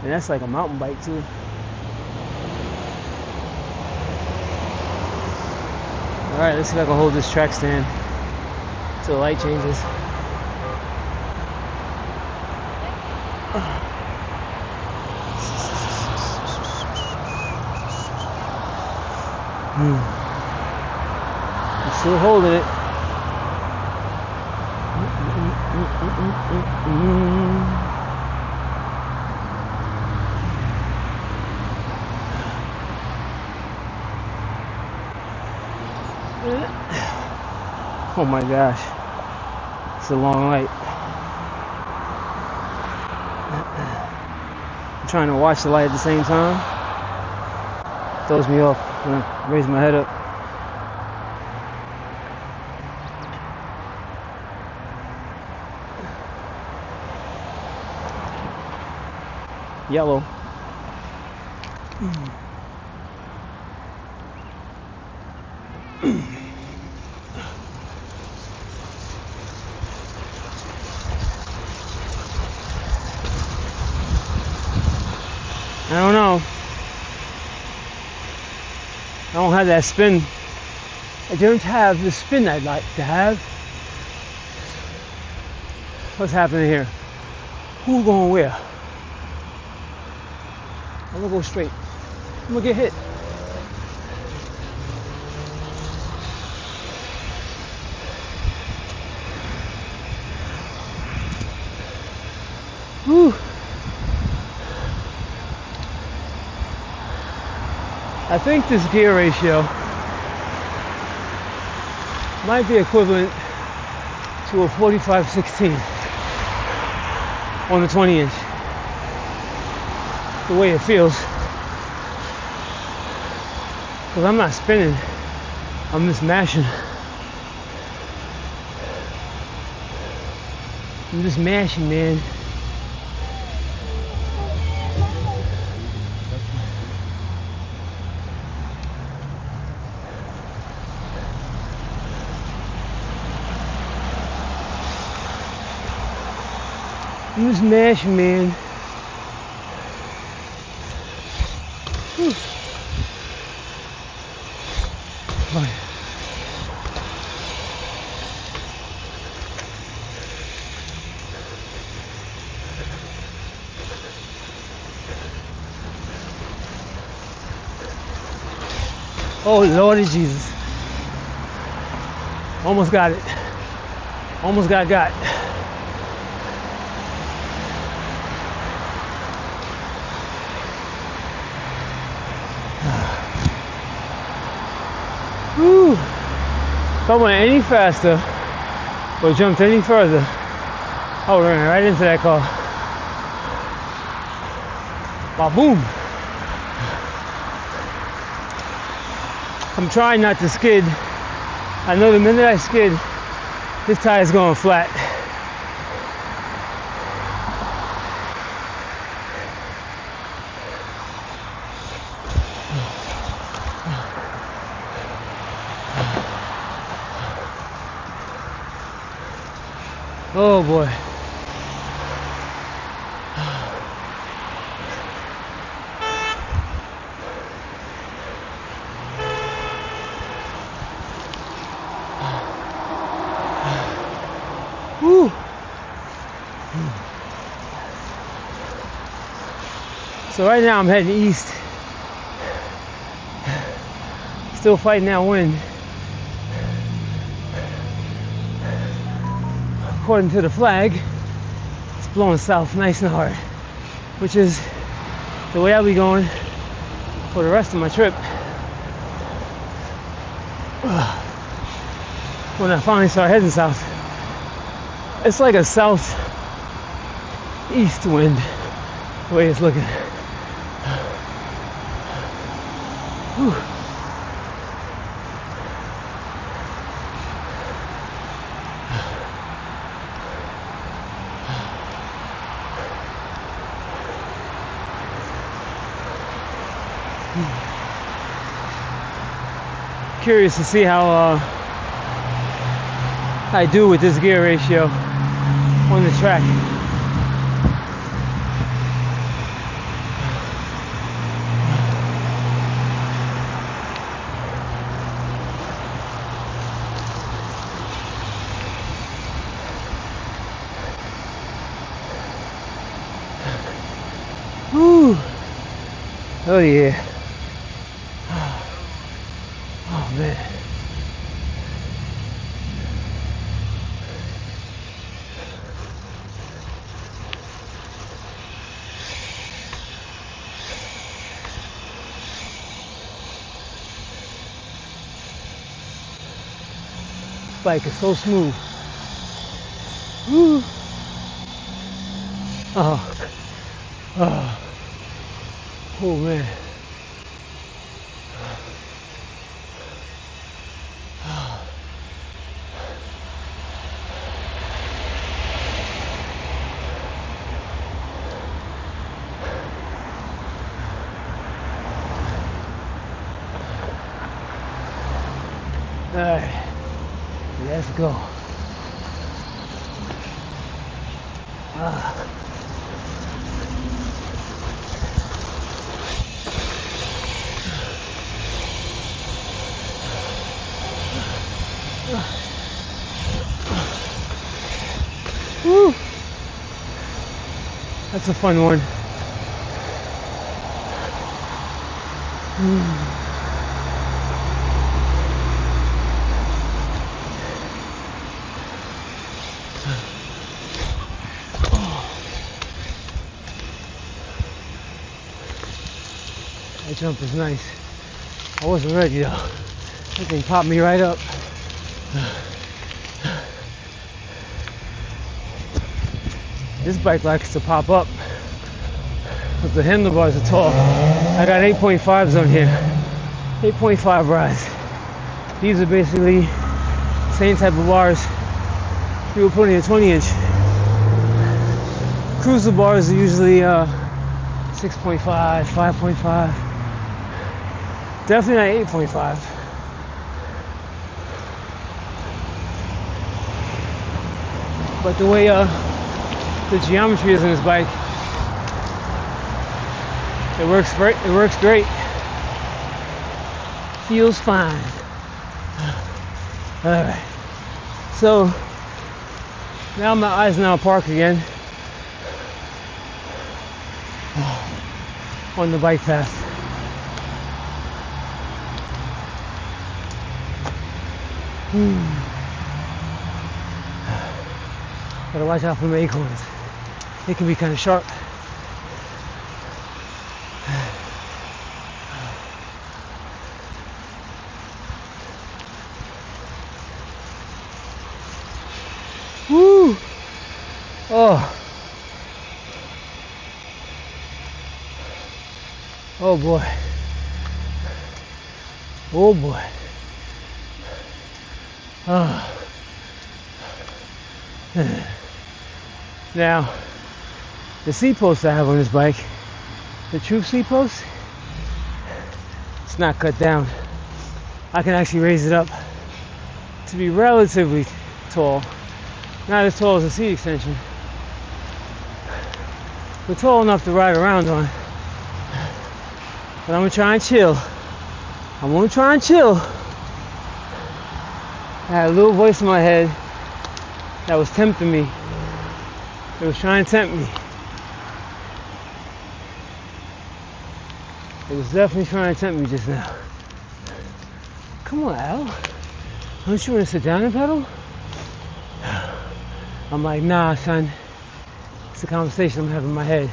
And that's like a mountain bike too. Alright, let's see if I can hold this track stand until the light changes. I'm still holding it. Oh my gosh, it's a long light. I'm trying to watch the light at the same time. Throws me off when I raise my head up. Yellow. I don't know. I don't have that spin. I don't have the spin I'd like to have. What's happening here? Who going where? I'm gonna go straight. I'm gonna get hit. Whew. I think this gear ratio might be equivalent to a 45/16 on the 20-inch. the way it feels. Because I'm not spinning, I'm just mashing. I'm just mashing, man. I'm just mashing, man. Whew. Right. Oh, Lordy Jesus. Almost got it. Almost got. Whew. If I went any faster or jumped any further, I would run right into that car. Ba-boom. I'm trying not to skid. I know the minute I skid, this tire's going flat. Oh boy. Woo. So right now I'm heading east. Still fighting that wind. According to the flag, it's blowing south nice and hard, which is the way I'll be going for the rest of my trip. When I finally start heading south, it's like a southeast wind, the way it's looking. Whew. Curious to see how I do with this gear ratio on the track. Whew. Oh yeah. Oh man. This bike is so smooth. Woo. Oh. Oh. Oh man. All right, let's go. Woo. That's a fun one. That jump is nice. I wasn't ready though. That thing popped me right up. This bike likes to pop up. but the handlebars are tall. I got 8.5s on here. 8.5 rides. These are basically same type of bars you would put in a 20-inch. Cruiser bars are usually 6.5, 5.5. Definitely not 8.5. But the way the geometry is in this bike, it works great. It works great. Feels fine. All right. So now my eyes now park again on the bike path. Gotta watch out for the acorns. They can be kind of sharp. Woo! Oh. Oh boy. Oh boy. Oh. Now, the seat post I have on this bike, the Truth seat post, it's not cut down. I can actually raise it up to be relatively tall. Not as tall as a seat extension, but tall enough to ride around on. But I'm gonna try and chill. I'm gonna try and chill. I had a little voice in my head that was tempting me. It was trying to tempt me. It was definitely trying to tempt me just now. Come on, Al. Don't you want to sit down and pedal? I'm like, nah, son. It's a conversation I'm having in my head.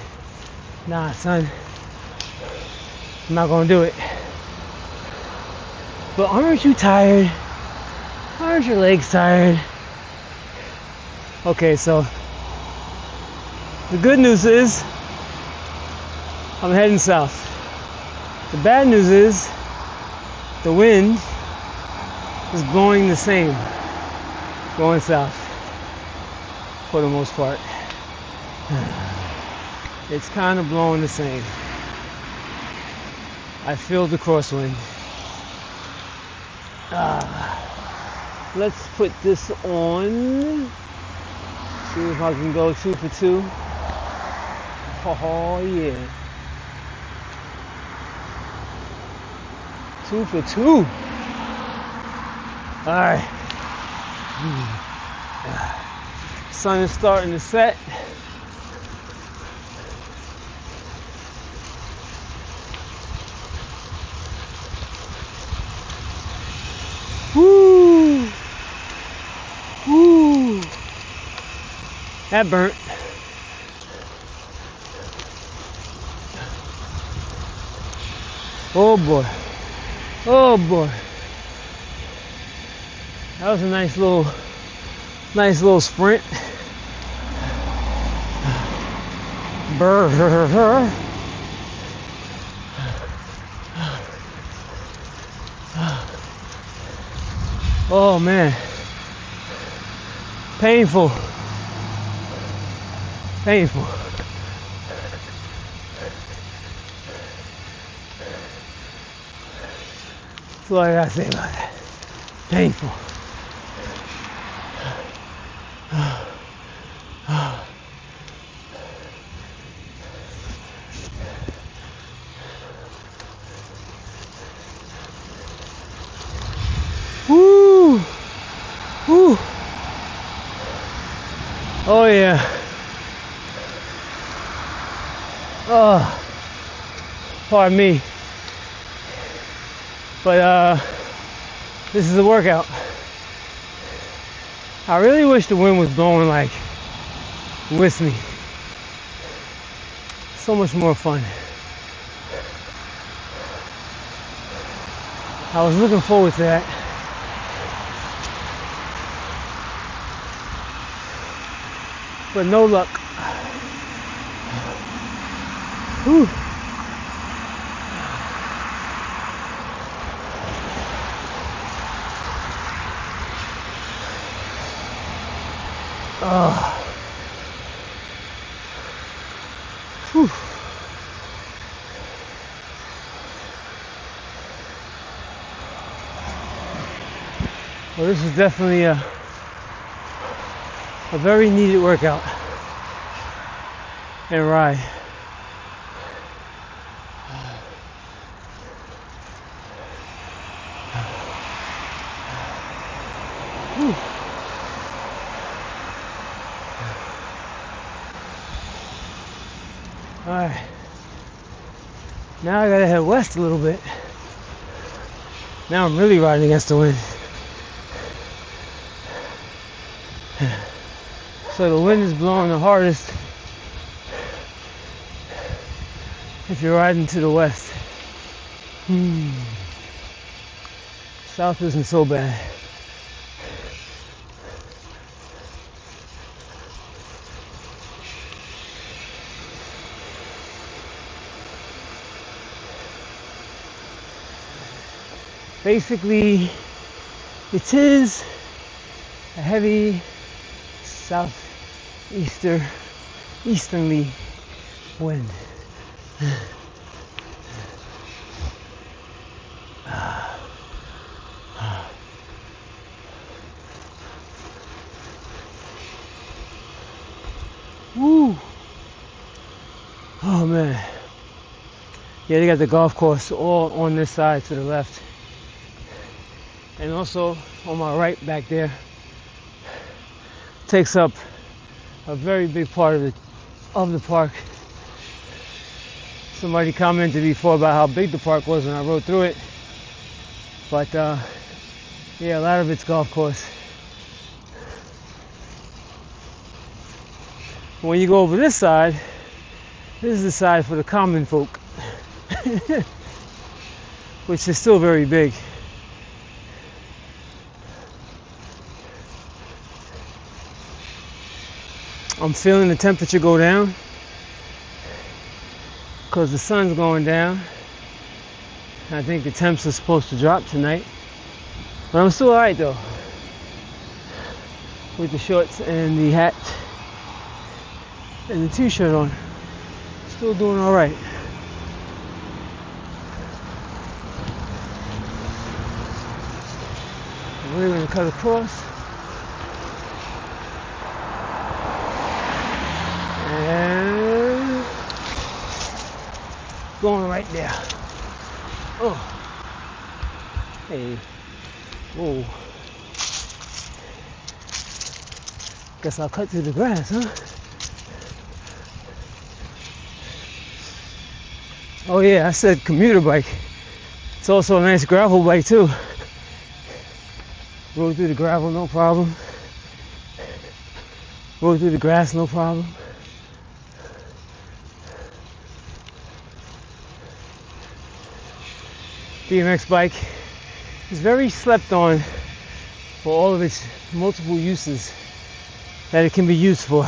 Nah, son. I'm not gonna do it. But aren't you tired? Aren't your legs tired? Okay, so the good news is I'm heading south. The bad news is the wind is blowing the same, going south for the most part. It's kind of blowing the same. I feel the crosswind. Let's put this on. See if I can go 2 for 2. Oh yeah. 2 for 2. Alright. Sun is starting to set. Woo! Woo! That burnt. Oh boy. Oh boy. That was a nice little sprint. Brr. Oh man. Painful. Painful. That's all I gotta say about that. Painful. Woo! Woo! Oh yeah. Oh, pardon me. But this is a workout. I really wish the wind was blowing like with me. So much more fun. I was looking forward to that. But no luck. Whew. Oh. Whew. Well, this is definitely a very needed workout and ride. Whew. All right, now I gotta head west a little bit. Now I'm really riding against the wind. So the wind is blowing the hardest if you're riding to the west. South isn't so bad. Basically, it is a heavy easterly wind. Woo! Oh man. Yeah, they got the golf course all on this side to the left. And also on my right back there takes up a very big part of the park. Somebody commented before about how big the park was when I rode through it, but yeah, a lot of it's golf course. When you go over this side, this is the side for the common folk, which is still very big. I'm feeling the temperature go down because the sun's going down. I think the temps are supposed to drop tonight, but I'm still alright though, with the shorts and the hat and the t-shirt on. Still doing alright. We're going to cut across. And going right there. Oh. Hey. Whoa. Guess I'll cut through the grass, huh? Oh yeah, I said commuter bike. It's also a nice gravel bike too. Rode through the gravel, no problem. Rode through the grass, no problem. BMX bike is very slept on for all of its multiple uses that it can be used for.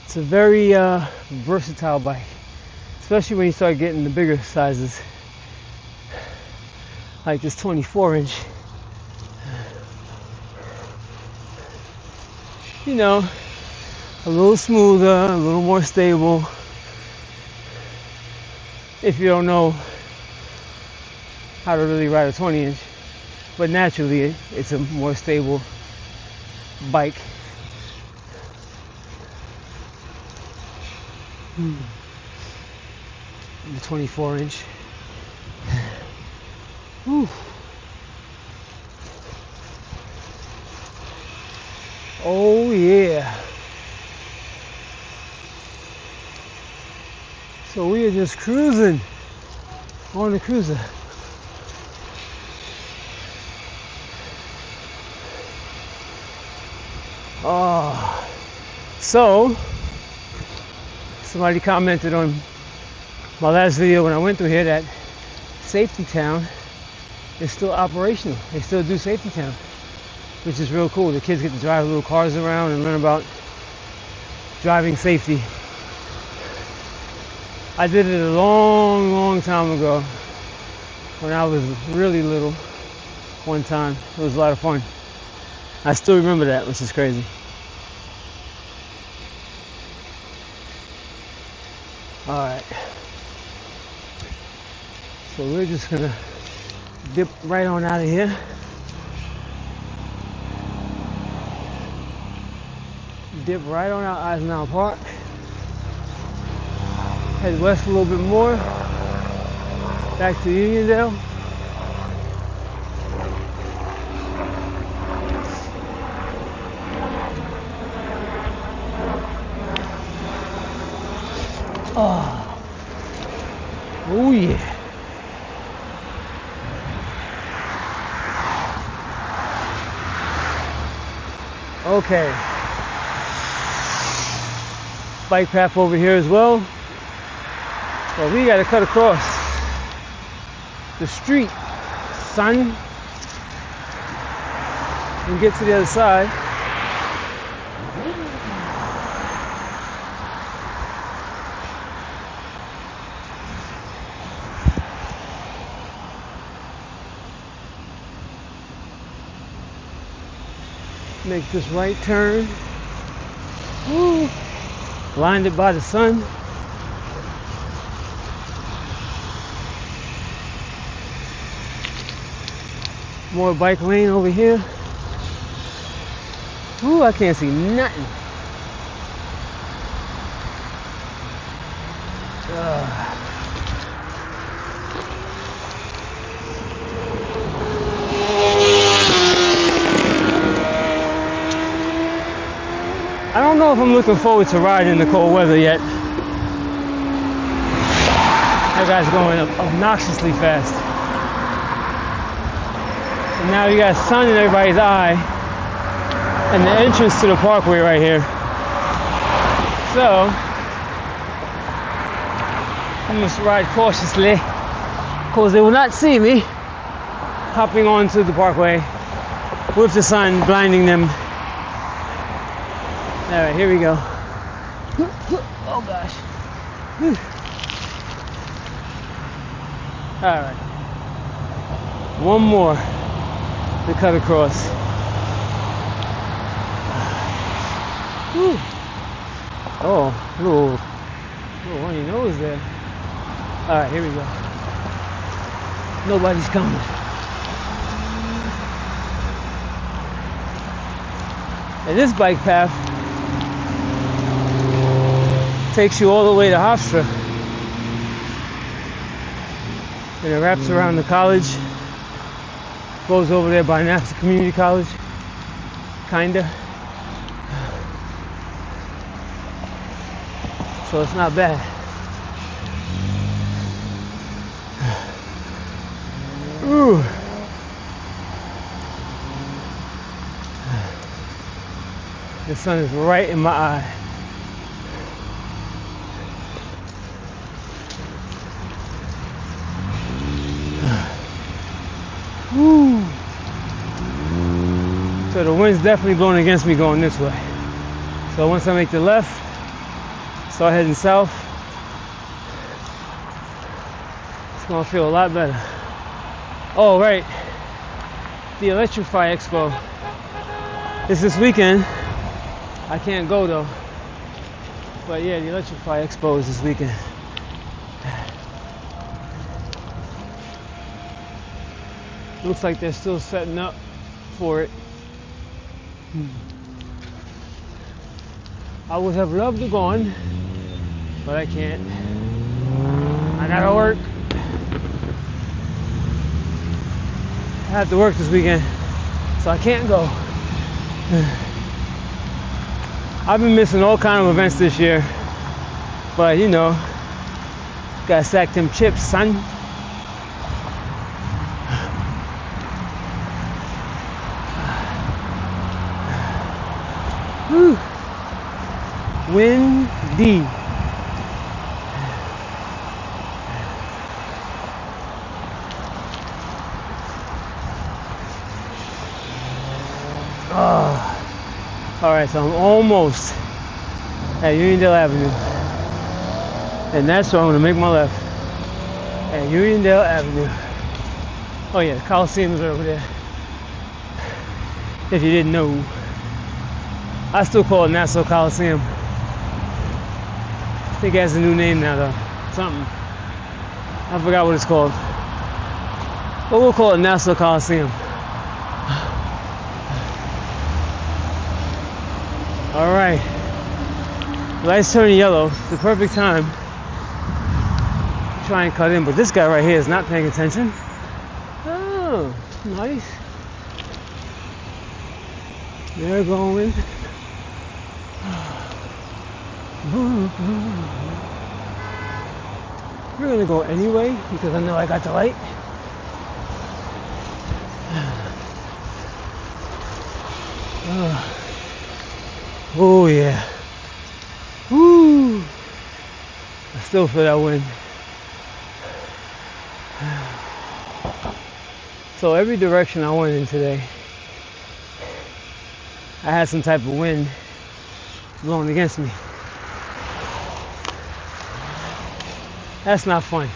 It's a very versatile bike, especially when you start getting the bigger sizes, like this 24-inch. You know, a little smoother, a little more stable. If you don't know how to really ride a 20-inch, but naturally it's a more stable bike. The 24-inch. Whew. Oh yeah. So we are just cruising on the cruiser. Oh, so somebody commented on my last video when I went through here that Safety Town is still operational. They still do Safety Town. which is real cool. The kids get to drive little cars around and learn about driving safety. I did it a long time ago when I was really little. One time, it was a lot of fun. I still remember that, which is crazy. All right, so we're just gonna dip right on out of here. Dip right on out Eisenhower Park. Head west a little bit more, back to Uniondale. Oh yeah. Okay. Bike path over here as well. Well, we gotta cut across the street, son, and get to the other side. Make this right turn. Woo. Blinded by the sun. More bike lane over here. Ooh, I can't see nothing. I don't know if I'm looking forward to riding in the cold weather yet. That guy's going obnoxiously fast. And now you got sun in everybody's eye. And the entrance to the parkway right here. So, I must ride cautiously, because they will not see me hopping onto the parkway with the sun blinding them. Alright, here we go. Oh gosh. Alright. One more to cut across. Oh, little on your nose there. Alright, here we go. Nobody's coming. And this bike path takes you all the way to Hofstra. And it wraps around the college. Goes over there by NASA Community College. Kinda. So it's not bad. Ooh. The sun is right in my eye. Woo. So the wind's definitely blowing against me going this way. So once I make the left, start heading south, it's gonna feel a lot better. Oh, right. The Electrify Expo. It's this weekend. I can't go though. But yeah, the Electrify Expo is this weekend. Looks like they're still setting up for it. I would have loved to go on, but I can't. I gotta work. I have to work this weekend, so I can't go. I've been missing all kind of events this year, but you know, gotta stack them chips, son. Whew. Windy. Alright, so I'm almost at Uniondale Avenue. And that's where I'm going to make my left. At Uniondale Avenue. Oh yeah, the Coliseum is over there. If you didn't know. I still call it Nassau Coliseum. I think it has a new name now though. Something. I forgot what it's called. But we'll call it Nassau Coliseum. Alright. Lights turning yellow. It's the perfect time to try and cut in. But this guy right here is not paying attention. Oh, nice. They're going. We're gonna go anyway because I know I got the light. Oh yeah. Woo! I still feel that wind. So every direction I went in today, I had some type of wind blowing against me. That's not fun.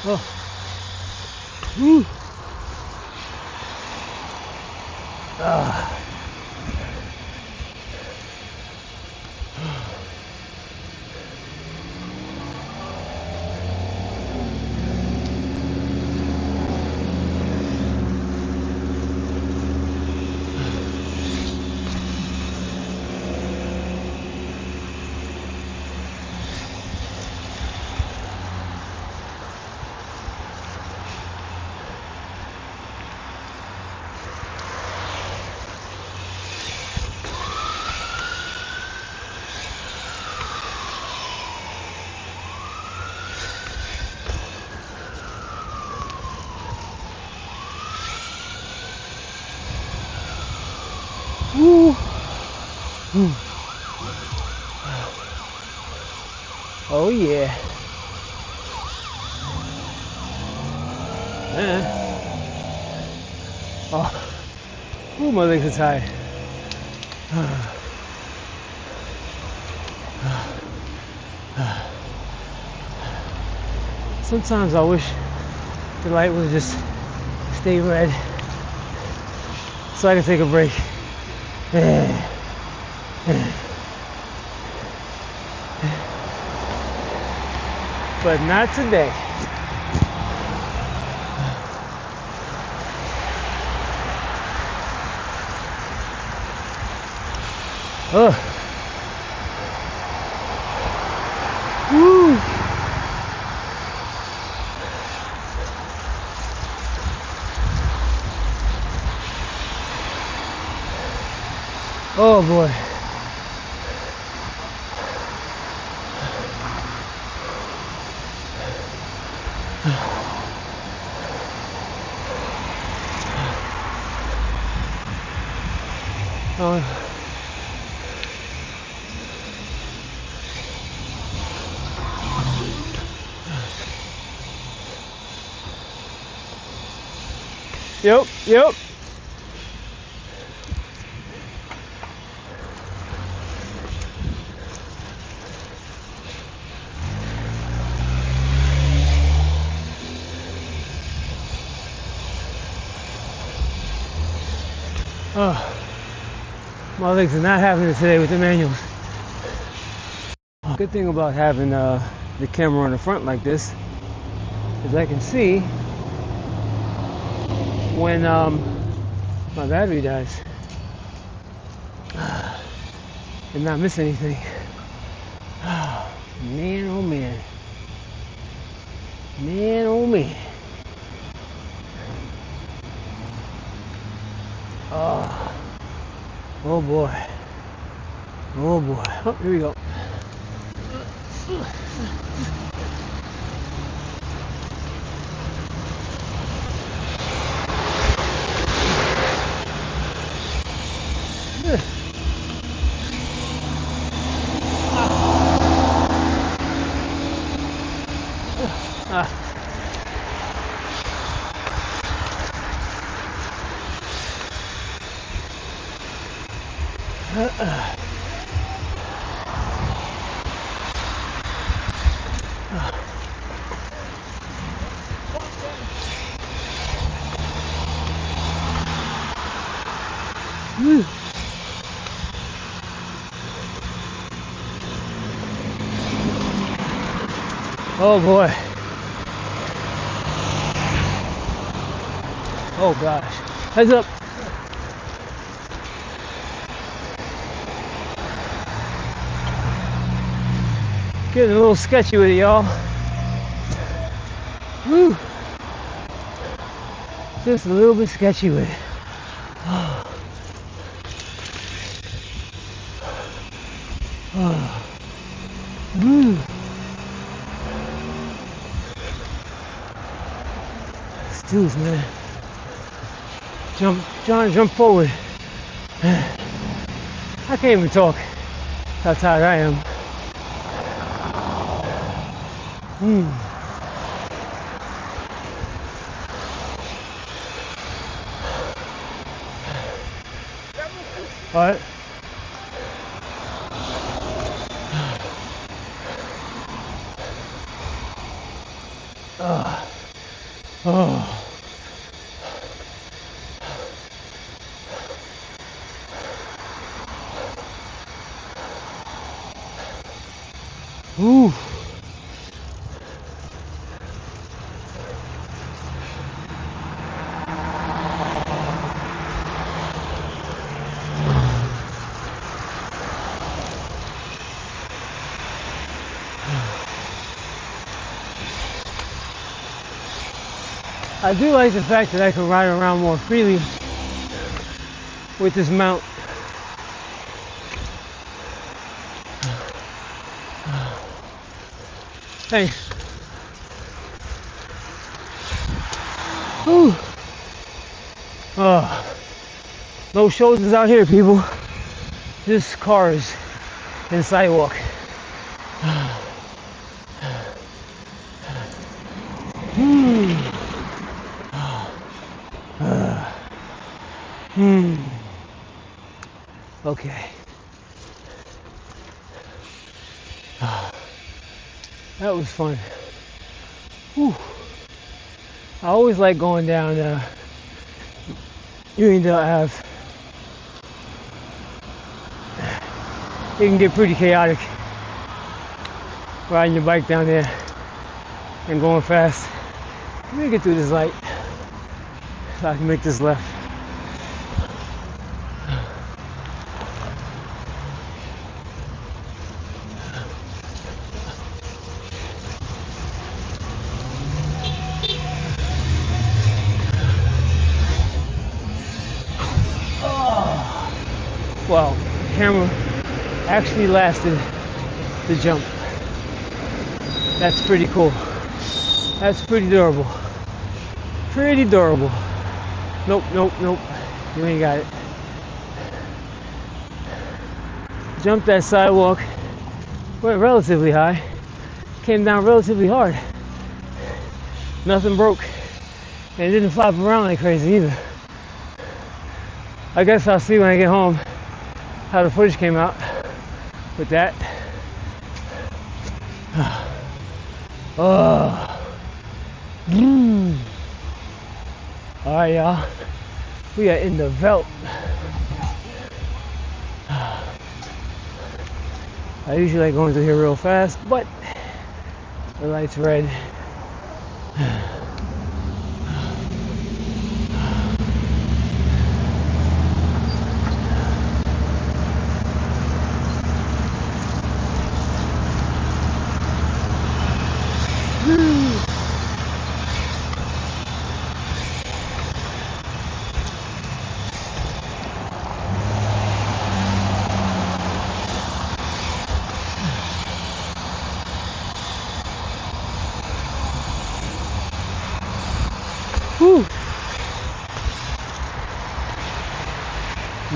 Oh. Woo. Ah. Woo. Oh yeah. Oh. Ooh, my legs are tired. Sometimes I wish the light would just stay red so I can take a break. But not today. Oh. Woo. Oh boy. Oh. Yep. Oh, my legs are not having it today with the manuals. Good thing about having the camera on the front like this is I can see when my battery dies and not miss anything. Man, oh man. Man, oh man. Oh boy. Oh boy. Oh, here we go. Oh boy. Oh gosh. Heads up. Getting a little sketchy with it, y'all. Woo. Just a little bit sketchy with it. Woo. Let's do this, man. Jump, John, jump forward. I can't even talk. How tired I am. All right. Oh. Ooh. I do like the fact that I can ride around more freely with this mount. Thanks. Whew. No shoulders out here, people. Just cars and sidewalk. Okay. That was fun. Whew. I always like going down Uniondale Ave. It can get pretty chaotic riding your bike down there and going fast. Let me get through this light so I can make this left. Wow, the camera actually lasted the jump. That's pretty cool. That's pretty durable. Pretty durable. Nope, nope, nope. You ain't got it. Jumped that sidewalk. Went relatively high. Came down relatively hard. Nothing broke. And it didn't flop around like crazy either. I guess I'll see when I get home how the footage came out with that. All right, y'all. We are in the Velt. I usually like going through here real fast, but the light's red. Whew.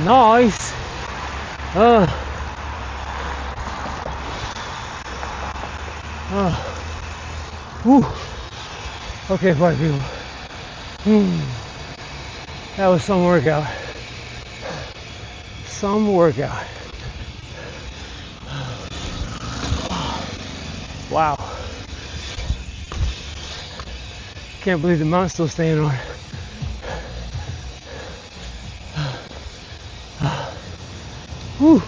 Nice. Whew. Okay, party people. That was some workout. Some workout. Wow. Can't believe the mount's still staying on. Whew.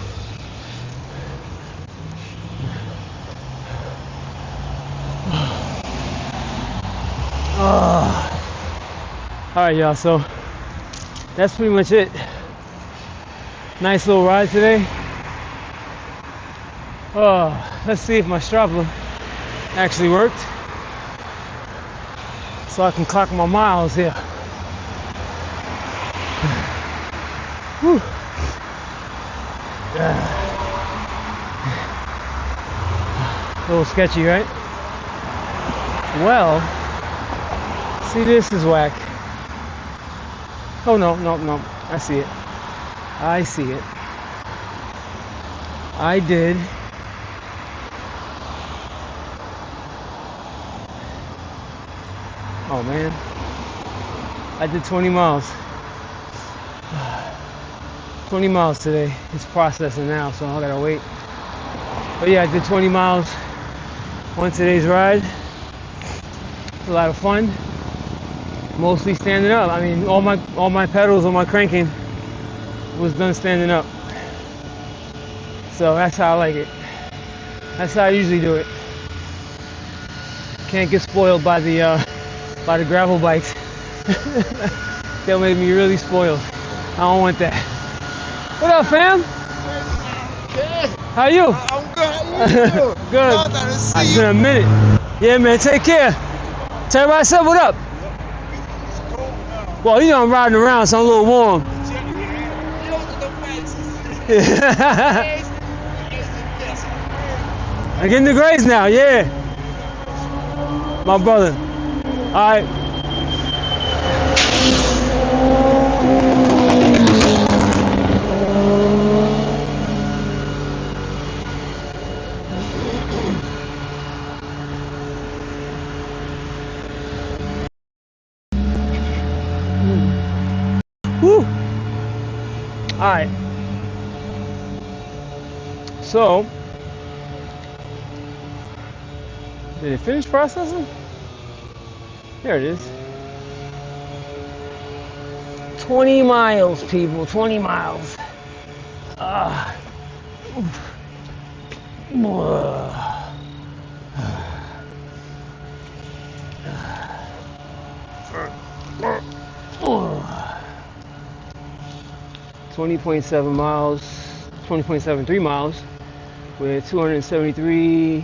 Alright, y'all, so that's pretty much it. Nice little ride today. Let's see if my Strava actually worked, so I can clock my miles here. Whew. A little sketchy, right? Well, see, this is whack. Oh, no. I see it. I did. Oh, man. I did 20 miles. 20 miles today. It's processing now, so I gotta wait. But yeah, I did 20 miles on today's ride. A lot of fun. Mostly standing up. I mean, all my pedals on my cranking was done standing up. So that's how I like it. That's how I usually do it. Can't get spoiled by the gravel bikes. They'll make me really spoiled. I don't want that. What up, fam? Good. How are you? I'm good. How you doing? Good. It's been a minute. Yeah, man. Take care. Tell everybody, say what up. Well, you know I'm riding around, so I'm a little warm. I'm getting the grades now, yeah. My brother. All right. Woo. All right. So, did it finish processing? There it is. 20 miles, people. 20 miles. 20.7 miles, 20.73 miles with 273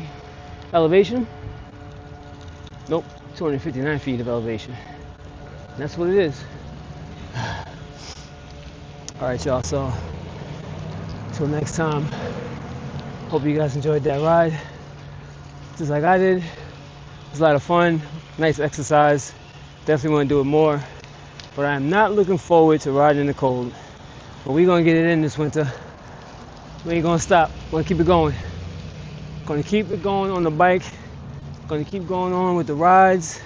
elevation. Nope, 259 feet of elevation. That's what it is. All right, y'all, so until next time, hope you guys enjoyed that ride just like I did. It was a lot of fun, nice exercise. Definitely want to do it more, but I'm not looking forward to riding in the cold. But we're gonna get it in this winter. We ain't gonna stop. We're gonna keep it going. Gonna keep it going on the bike. Gonna keep going on with the rides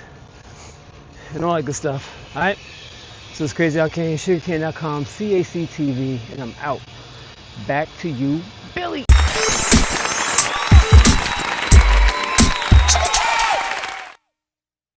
and all that good stuff. All right. So it's Crazy Out Cayne, sugarcayne.com, CACTV, and I'm out. Back to you, Billy.